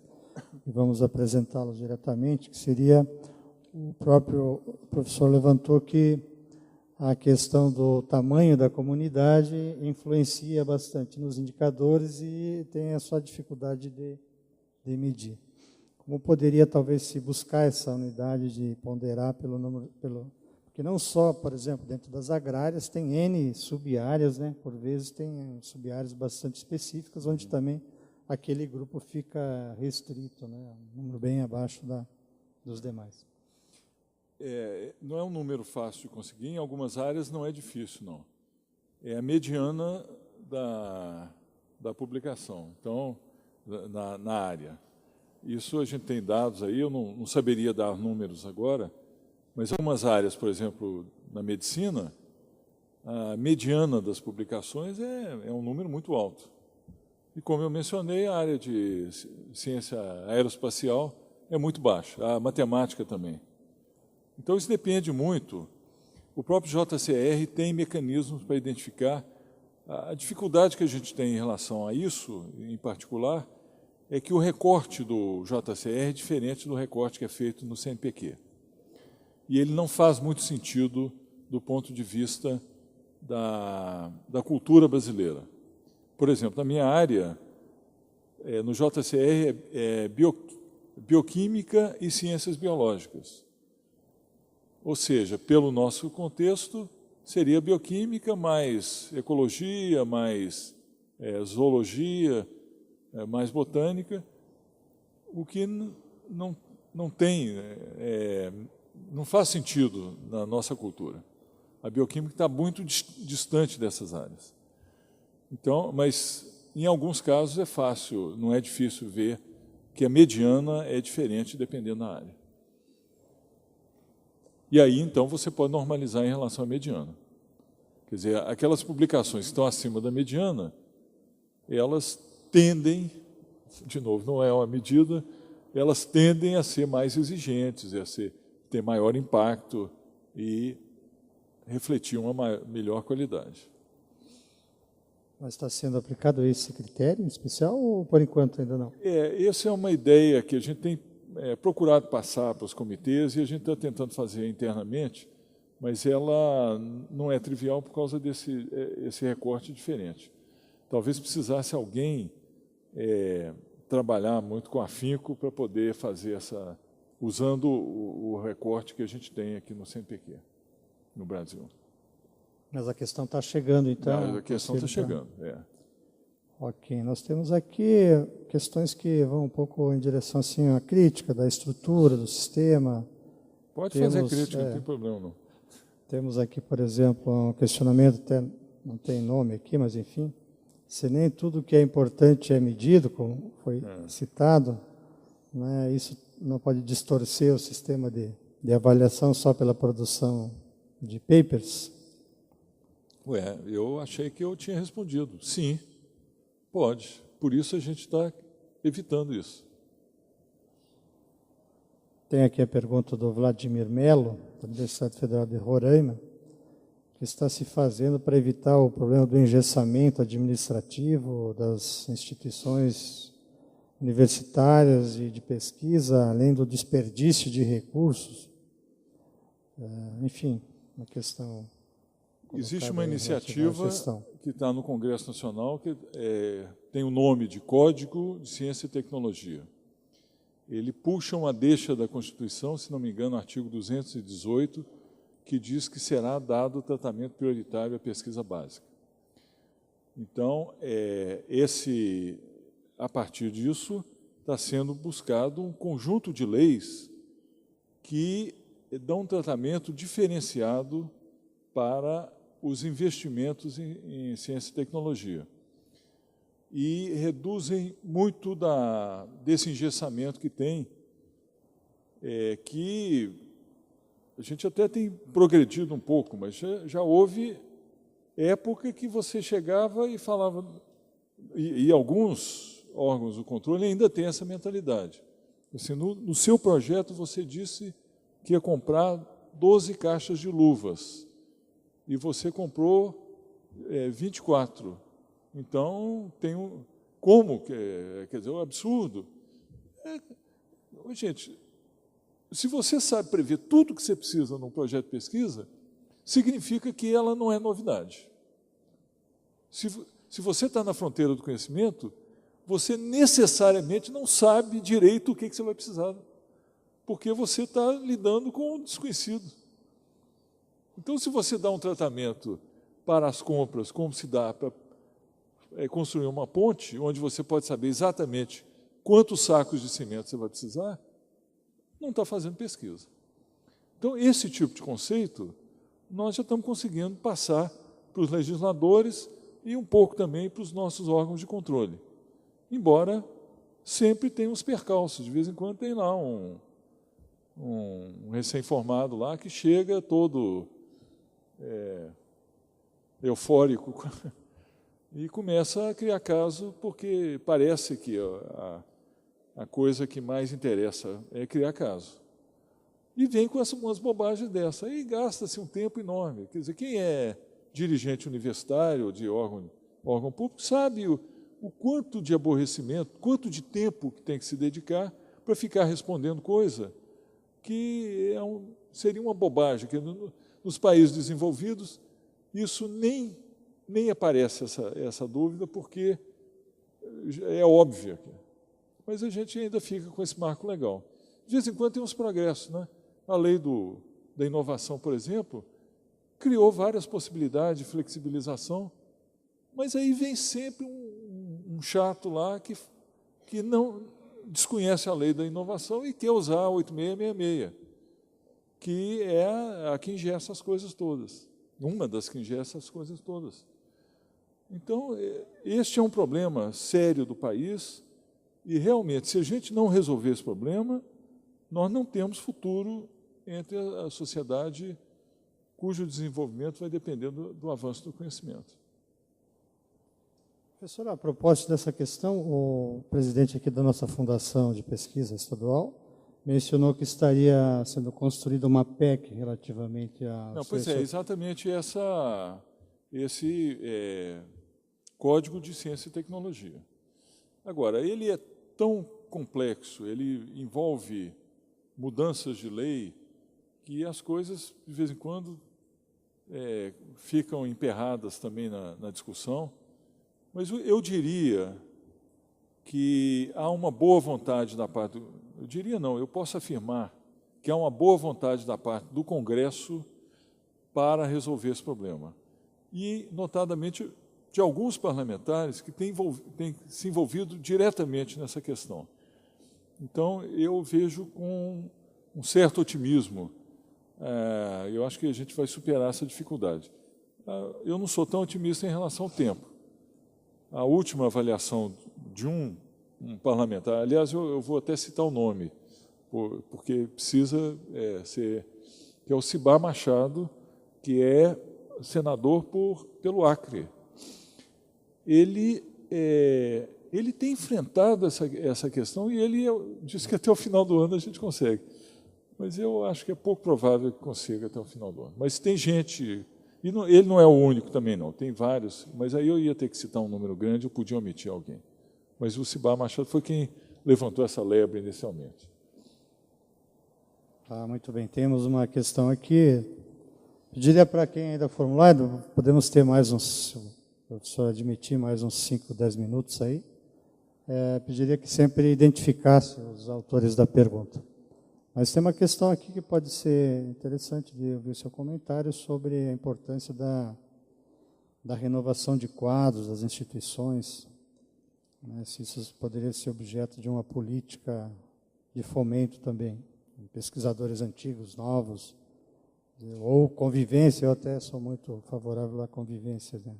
e vamos apresentá-los diretamente, que seria, o próprio professor levantou que a questão do tamanho da comunidade influencia bastante nos indicadores e tem a sua dificuldade de medir. Como poderia, talvez, se buscar essa unidade de ponderar pelo número... Porque não só, por exemplo, dentro das agrárias, tem N sub-áreas, né? Por vezes tem sub-áreas bastante específicas, onde também aquele grupo fica restrito, né? Um número bem abaixo dos demais. Não é um número fácil de conseguir, em algumas áreas não é difícil, não. É a mediana da publicação, então, na área. Isso a gente tem dados aí, eu não saberia dar números agora, mas em algumas áreas, por exemplo, na medicina, a mediana das publicações é um número muito alto. E como eu mencionei, a área de ciência aeroespacial é muito baixa, a matemática também. Então, isso depende muito. O próprio JCR tem mecanismos para identificar. A dificuldade que a gente tem em relação a isso, em particular, é que o recorte do JCR é diferente do recorte que é feito no CNPq. E ele não faz muito sentido do ponto de vista da cultura brasileira. Por exemplo, na minha área, no JCR, é bioquímica e ciências biológicas. Ou seja, pelo nosso contexto, seria bioquímica mais ecologia, mais zoologia, mais botânica, o que não tem, não faz sentido na nossa cultura. A bioquímica está muito distante dessas áreas. Então, mas em alguns casos é fácil, não é difícil ver que a mediana é diferente dependendo da área. E aí, então, você pode normalizar em relação à mediana. Quer dizer, aquelas publicações que estão acima da mediana, elas tendem, de novo, não é uma medida, elas tendem a ser mais exigentes, ter maior impacto e refletir uma melhor qualidade. Mas está sendo aplicado esse critério em especial ou, por enquanto, ainda não? Essa é uma ideia que a gente tem procurado passar para os comitês e a gente está tentando fazer internamente, mas ela não é trivial por causa esse recorte diferente. Talvez precisasse alguém trabalhar muito com afinco para poder fazer usando o recorte que a gente tem aqui no CNPq, no Brasil. Mas a questão está chegando, então? A questão está chegando, Ok, nós temos aqui questões que vão um pouco em direção assim, à crítica da estrutura, do sistema. Pode fazer crítica, não tem problema não. Temos aqui, por exemplo, um questionamento, até não tem nome aqui, mas enfim, se nem tudo que é importante é medido, como foi citado, né, isso não pode distorcer o sistema de avaliação só pela produção de papers? Eu achei que eu tinha respondido. Sim, pode. Por isso a gente está evitando isso. Tem aqui a pergunta do Vladimir Melo, da Universidade Federal de Roraima, que está se fazendo para evitar o problema do engessamento administrativo das instituições universitárias e de pesquisa, além do desperdício de recursos. Enfim, uma questão... Existe uma iniciativa que está no Congresso Nacional que tem o nome de Código de Ciência e Tecnologia. Ele puxa uma deixa da Constituição, se não me engano, artigo 218, que diz que será dado tratamento prioritário à pesquisa básica. Então, a partir disso, está sendo buscado um conjunto de leis que dão um tratamento diferenciado para os investimentos em ciência e tecnologia e reduzem muito desse engessamento que tem, que a gente até tem progredido um pouco, mas já houve época que você chegava e falava, e alguns órgãos do controle ainda têm essa mentalidade. Assim, no seu projeto você disse que ia comprar 12 caixas de luvas, e você comprou 24. Então, tem um... Como? Quer dizer, é um absurdo. Gente, se você sabe prever tudo que você precisa num projeto de pesquisa, significa que ela não é novidade. Se você está na fronteira do conhecimento, você necessariamente não sabe direito o que você vai precisar, porque você está lidando com o desconhecido. Então, se você dá um tratamento para as compras, como se dá para construir uma ponte, onde você pode saber exatamente quantos sacos de cimento você vai precisar, não está fazendo pesquisa. Então, esse tipo de conceito, nós já estamos conseguindo passar para os legisladores e um pouco também para os nossos órgãos de controle. Embora sempre tenha uns percalços, de vez em quando tem lá um recém-formado lá que chega todo eufórico e começa a criar caso, porque parece que a coisa que mais interessa é criar caso. E vem com umas bobagens dessa, e gasta-se um tempo enorme. Quer dizer, quem é dirigente universitário, de órgão público, sabe o quanto de aborrecimento, quanto de tempo que tem que se dedicar para ficar respondendo coisa que seria uma bobagem, que nos países desenvolvidos isso nem aparece essa dúvida, porque é óbvia. Mas a gente ainda fica com esse marco legal. De vez em quando tem uns progressos, né? A lei da inovação, por exemplo, criou várias possibilidades de flexibilização, mas aí vem sempre um chato lá que não desconhece a lei da inovação e quer usar a 8666, que é a que ingessa as coisas todas, uma das que ingessa as coisas todas. Então, este é um problema sério do país e, realmente, se a gente não resolver esse problema, nós não temos futuro entre a sociedade cujo desenvolvimento vai depender do avanço do conhecimento. Professor, a propósito dessa questão, o presidente aqui da nossa Fundação de Pesquisa Estadual mencionou que estaria sendo construída uma PEC relativamente a... Não, pois é, exatamente esse Código de Ciência e Tecnologia. Agora, ele é tão complexo, ele envolve mudanças de lei, que as coisas, de vez em quando, ficam emperradas também na discussão. Mas eu diria que há uma boa vontade da parte... Eu diria não, eu posso afirmar que há uma boa vontade da parte do Congresso para resolver esse problema. E, notadamente, de alguns parlamentares que têm se envolvido diretamente nessa questão. Então, eu vejo com um certo otimismo. Eu acho que a gente vai superar essa dificuldade. Eu não sou tão otimista em relação ao tempo. A última avaliação de um parlamentar, aliás, eu vou até citar o nome, porque precisa ser, que é o Cibá Machado, que é senador pelo Acre. Ele tem enfrentado essa questão e ele disse que até o final do ano a gente consegue. Mas eu acho que é pouco provável que consiga até o final do ano. Mas tem gente... E ele não é o único também, não. Tem vários, mas aí eu ia ter que citar um número grande, eu podia omitir alguém. Mas o Cibá Machado foi quem levantou essa lebre inicialmente. Tá, muito bem. Temos uma questão aqui. Pediria para quem ainda formular, podemos ter mais uns, se o professor admitir, mais uns 5, 10 minutos aí. Pediria que sempre identificasse os autores da pergunta. Mas tem uma questão aqui que pode ser interessante de ouvir o seu comentário sobre a importância da renovação de quadros das instituições, né, se isso poderia ser objeto de uma política de fomento também, pesquisadores antigos, novos, ou convivência. Eu até sou muito favorável à convivência, né,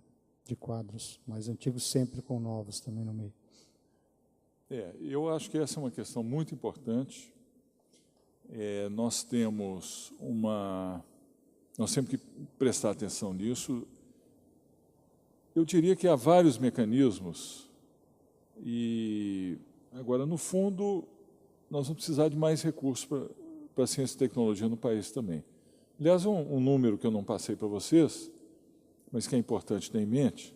de quadros mais antigos, sempre com novos também no meio. Eu acho que essa é uma questão muito importante. Nós temos que prestar atenção nisso. Eu diria que há vários mecanismos e, agora, no fundo, nós vamos precisar de mais recursos para a ciência e tecnologia no país também. Aliás, um número que eu não passei para vocês, mas que é importante ter em mente,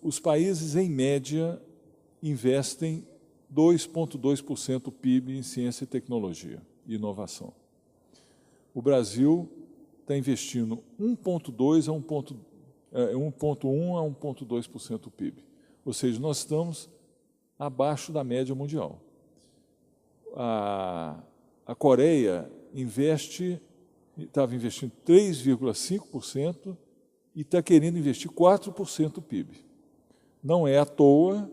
os países, em média, investem 2,2% do PIB em ciência e tecnologia e inovação. O Brasil está investindo 1,1% a 1,2% do PIB. Ou seja, nós estamos abaixo da média mundial. A Coreia estava investindo 3,5% e está querendo investir 4% do PIB. Não é à toa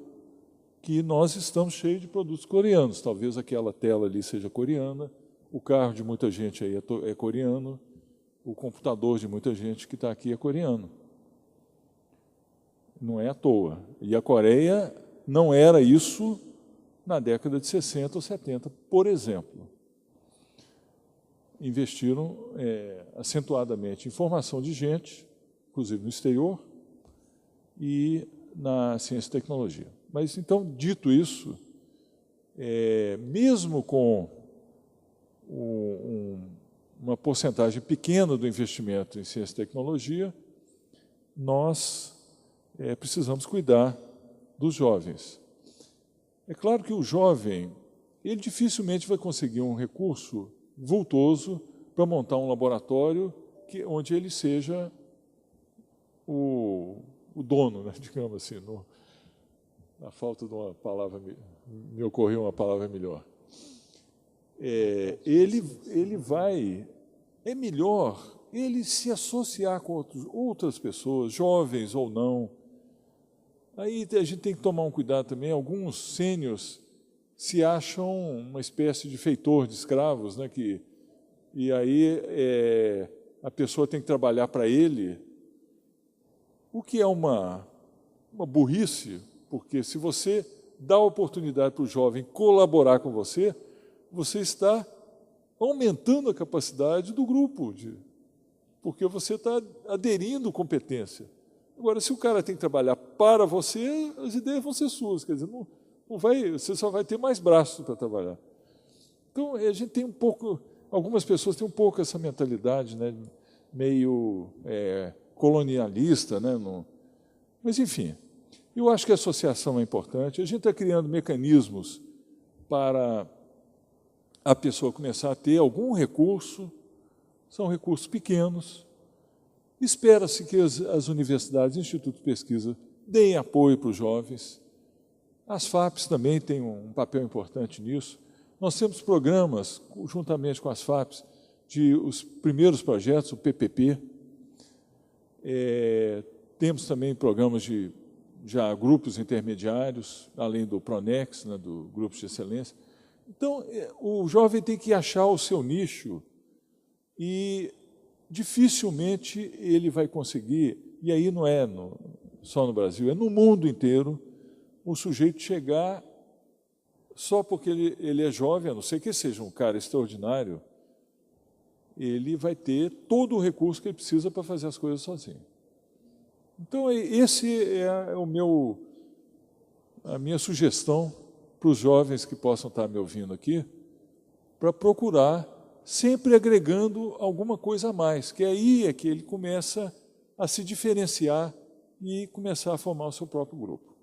que nós estamos cheios de produtos coreanos. Talvez aquela tela ali seja coreana, o carro de muita gente aí é coreano, o computador de muita gente que está aqui é coreano. Não é à toa. E a Coreia não era isso na década de 60 ou 70, por exemplo. Investiram acentuadamente em formação de gente, inclusive no exterior, e na ciência e tecnologia. Mas, então, dito isso, mesmo com uma porcentagem pequena do investimento em ciência e tecnologia, nós precisamos cuidar dos jovens. É claro que o jovem, ele dificilmente vai conseguir um recurso vultoso para montar um laboratório onde ele seja o dono, né, digamos assim. Na falta de uma palavra, me ocorreu uma palavra melhor. É melhor ele se associar com outras pessoas, jovens ou não. Aí a gente tem que tomar um cuidado também. Alguns sêniors se acham uma espécie de feitor de escravos, né, e aí a pessoa tem que trabalhar para ele, o que é uma burrice, porque se você dá a oportunidade para o jovem colaborar com você, você está aumentando a capacidade do grupo, porque você está aderindo competência. Agora, se o cara tem que trabalhar para você, as ideias vão ser suas, quer dizer, você só vai ter mais braços para trabalhar. Então, a gente tem algumas pessoas têm um pouco essa mentalidade, né, meio colonialista, né, mas, enfim, eu acho que a associação é importante. A gente está criando mecanismos para a pessoa começar a ter algum recurso, são recursos pequenos. Espera-se que as universidades e institutos de pesquisa deem apoio para os jovens. As FAPES também têm um papel importante nisso. Nós temos programas, juntamente com as FAPES, os primeiros projetos, o PPP. Temos também programas de grupos intermediários, além do Pronex, né, do Grupos de Excelência. Então, o jovem tem que achar o seu nicho e dificilmente ele vai conseguir, e aí não é só no Brasil, é no mundo inteiro, o sujeito chegar só porque ele é jovem, a não ser que seja um cara extraordinário, ele vai ter todo o recurso que ele precisa para fazer as coisas sozinho. Então, esse é a minha sugestão para os jovens que possam estar me ouvindo aqui, para procurar, sempre agregando alguma coisa a mais, que aí é que ele começa a se diferenciar e começar a formar o seu próprio grupo.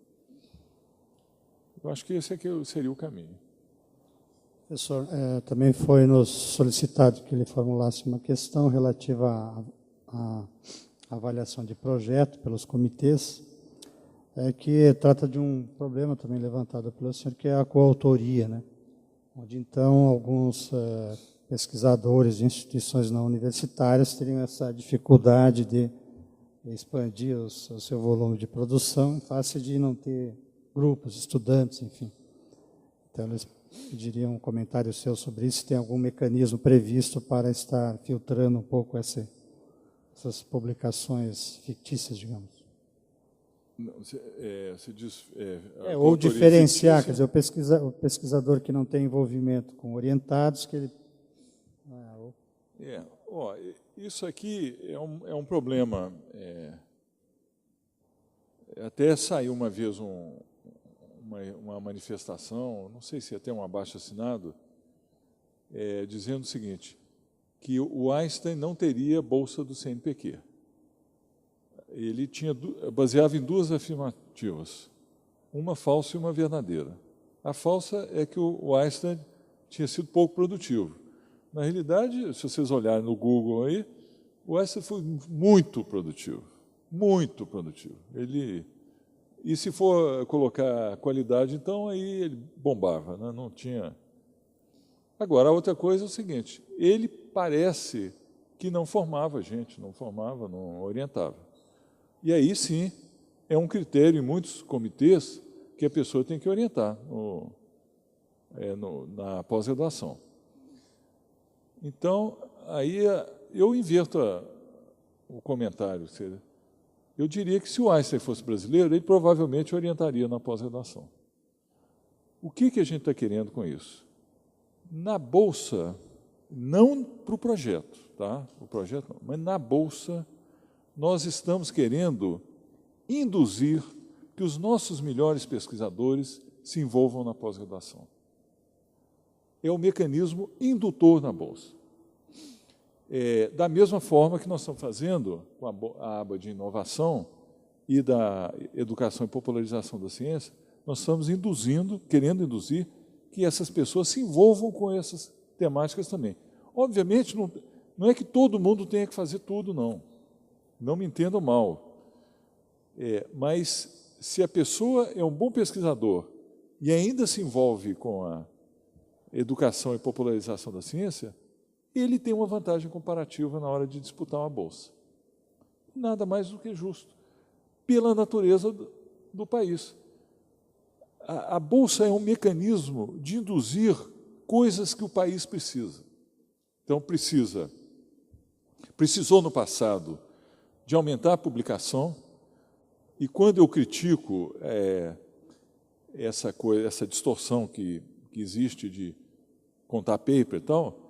Eu acho que esse aqui seria o caminho. Professor, também foi nos solicitado que ele formulasse uma questão relativa à avaliação de projeto pelos comitês, que trata de um problema também levantado pelo senhor, que é a coautoria, né? Onde, então, alguns pesquisadores de instituições não universitárias teriam essa dificuldade de expandir o seu volume de produção em face de não ter grupos, estudantes, enfim. Então, eles pediriam um comentário seu sobre isso, se tem algum mecanismo previsto para estar filtrando um pouco essas publicações fictícias, digamos. Não, você diz... ou diferenciar, quer dizer, o pesquisador que não tem envolvimento com orientados, que ele... isso aqui é um problema. Até saiu uma vez uma manifestação, não sei se até um abaixo-assinado, dizendo o seguinte, que o Einstein não teria bolsa do CNPq. Ele baseava em duas afirmativas, uma falsa e uma verdadeira. A falsa é que o Einstein tinha sido pouco produtivo. Na realidade, se vocês olharem no Google aí, o Einstein foi muito produtivo, muito produtivo. E se for colocar qualidade, então aí ele bombava, né? Não tinha... Agora, a outra coisa é o seguinte, ele parece que não formava gente, não orientava. E aí, sim, é um critério em muitos comitês que a pessoa tem que orientar na pós-graduação. Então, aí eu inverto o comentário. Eu diria que se o Einstein fosse brasileiro, ele provavelmente orientaria na pós-graduação. O que a gente está querendo com isso? Na Bolsa, não para o projeto, tá? O projeto não, mas na Bolsa, nós estamos querendo induzir que os nossos melhores pesquisadores se envolvam na pós-graduação. É o mecanismo indutor na Bolsa. Da mesma forma que nós estamos fazendo com a aba de inovação e da educação e popularização da ciência, nós estamos querendo induzir que essas pessoas se envolvam com essas temáticas também. Obviamente, não é que todo mundo tenha que fazer tudo, não. Não me entendam mal. Mas, se a pessoa é um bom pesquisador e ainda se envolve com a educação e popularização da ciência, ele tem uma vantagem comparativa na hora de disputar uma bolsa. Nada mais do que justo, pela natureza do país. A bolsa é um mecanismo de induzir coisas que o país precisa. Então, precisou no passado de aumentar a publicação, e quando eu critico essa distorção que existe de contar paper e tal,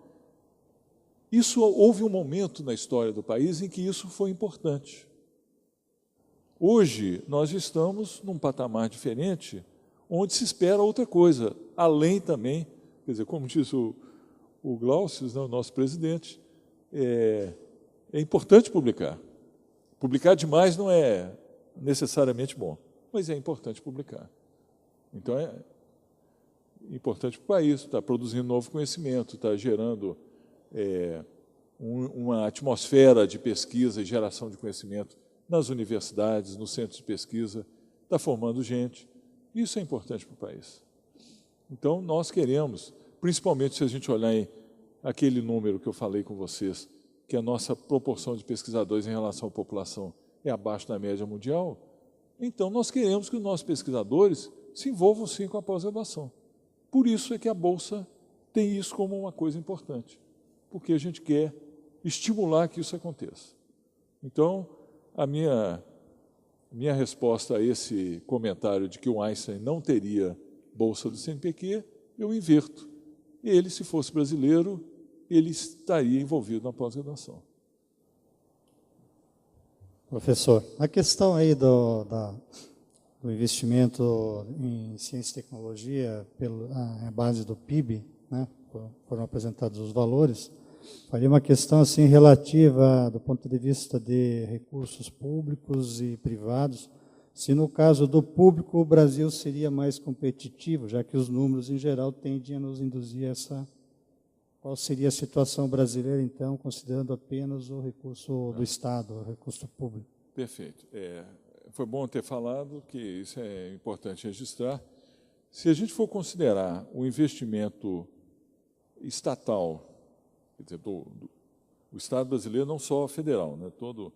houve um momento na história do país em que isso foi importante. Hoje, nós estamos num patamar diferente, onde se espera outra coisa, além também, quer dizer, como diz o Glaucius, né, o nosso presidente, é importante publicar. Publicar demais não é necessariamente bom, mas é importante publicar. Então, é importante para o país, está produzindo novo conhecimento, está gerando uma atmosfera de pesquisa e geração de conhecimento nas universidades, nos centros de pesquisa, está formando gente. Isso é importante para o país. Então, nós queremos, principalmente se a gente olhar em aquele número que eu falei com vocês, que a nossa proporção de pesquisadores em relação à população é abaixo da média mundial, então nós queremos que os nossos pesquisadores se envolvam sim com a pós-graduação. Por isso é que a Bolsa tem isso como uma coisa importante, porque a gente quer estimular que isso aconteça. Então, a minha resposta a esse comentário de que o Einstein não teria bolsa do CNPq, eu inverto. Ele, se fosse brasileiro, ele estaria envolvido na pós-graduação. Professor, a questão aí do investimento em ciência e tecnologia à base do PIB, né, foram apresentados os valores, faria uma questão assim relativa do ponto de vista de recursos públicos e privados, se no caso do público o Brasil seria mais competitivo, já que os números em geral tendem a nos induzir a essa... Qual seria a situação brasileira, então, considerando apenas o recurso do Estado, o recurso público? Perfeito. Foi bom ter falado, que isso é importante registrar. Se a gente for considerar o investimento estatal, quer dizer, o Estado brasileiro, não só federal, né, todo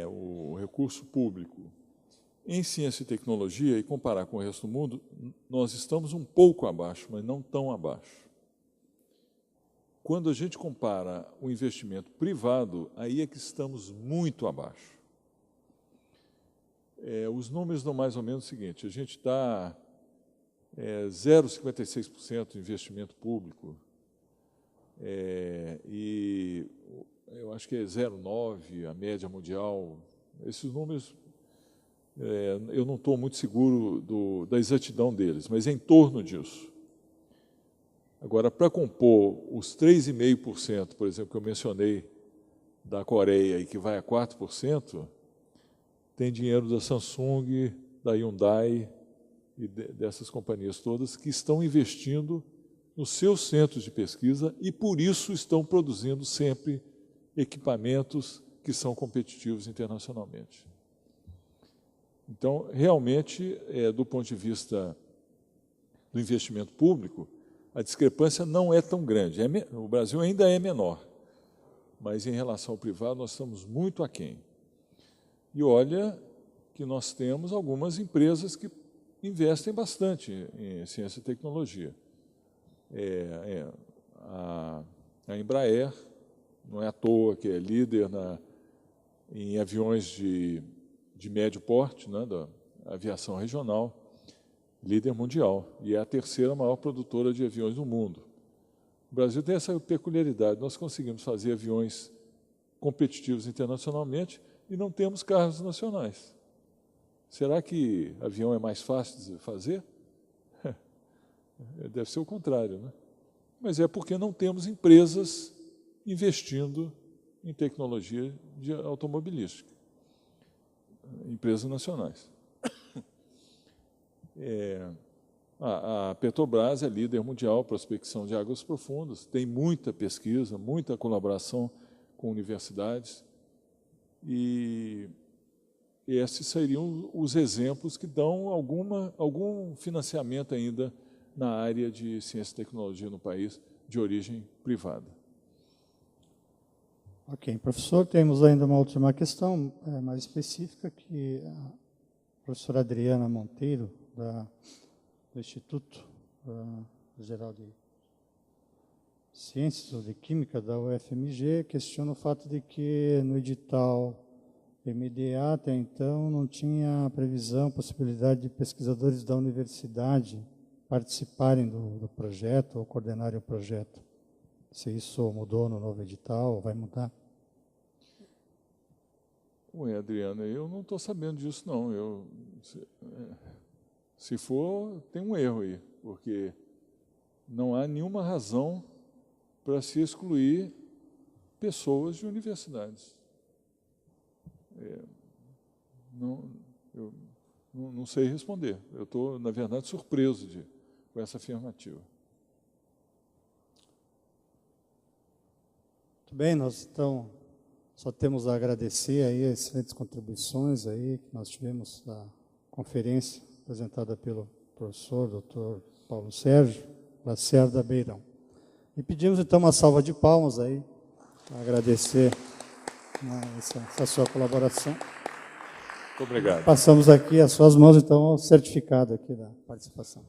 o recurso público em ciência e tecnologia, e comparar com o resto do mundo, nós estamos um pouco abaixo, mas não tão abaixo. Quando a gente compara o investimento privado, aí é que estamos muito abaixo. Os números dão mais ou menos o seguinte: a gente está 0,56% de investimento público, e eu acho que é 0,9% a média mundial. Esses números, eu não estou muito seguro da exatidão deles, mas é em torno disso. Agora, para compor os 3,5%, por exemplo, que eu mencionei, da Coreia, e que vai a 4%, tem dinheiro da Samsung, da Hyundai e dessas companhias todas que estão investindo nos seus centros de pesquisa e, por isso, estão produzindo sempre equipamentos que são competitivos internacionalmente. Então, realmente, do ponto de vista do investimento público, a discrepância não é tão grande. O Brasil ainda é menor, mas em relação ao privado nós estamos muito aquém. E olha que nós temos algumas empresas que investem bastante em ciência e tecnologia. A Embraer, não é à toa que é líder em aviões de médio porte, né, da aviação regional, líder mundial, e é a terceira maior produtora de aviões do mundo. O Brasil tem essa peculiaridade: nós conseguimos fazer aviões competitivos internacionalmente e não temos carros nacionais. Será que avião é mais fácil de fazer? Deve ser o contrário, né? Mas é porque não temos empresas investindo em tecnologia de automobilística, empresas nacionais. A Petrobras é líder mundial em prospecção de águas profundas, tem muita pesquisa, muita colaboração com universidades, e esses seriam os exemplos que dão algum financiamento ainda na área de ciência e tecnologia no país, de origem privada. Ok, professor, temos ainda uma última questão mais específica, que a professora Adriana Monteiro, do Instituto Geral de Ciências ou de Química da UFMG, questiona o fato de que no edital MDA, até então, não tinha previsão, possibilidade de pesquisadores da universidade participarem do projeto ou coordenarem o projeto. Se isso mudou no novo edital, ou vai mudar? Ué, Adriana, eu não estou sabendo disso, não. Se for, tem um erro aí, porque não há nenhuma razão para se excluir pessoas de universidades. Eu não sei responder. Eu estou, na verdade, surpreso com essa afirmativa. Muito bem, nós então só temos a agradecer aí as excelentes contribuições aí que nós tivemos da conferência apresentada pelo professor Dr. Paulo Sérgio Lacerda Beirão. E pedimos então uma salva de palmas aí para agradecer essa sua colaboração. Muito obrigado. Passamos aqui às suas mãos então o certificado aqui da participação.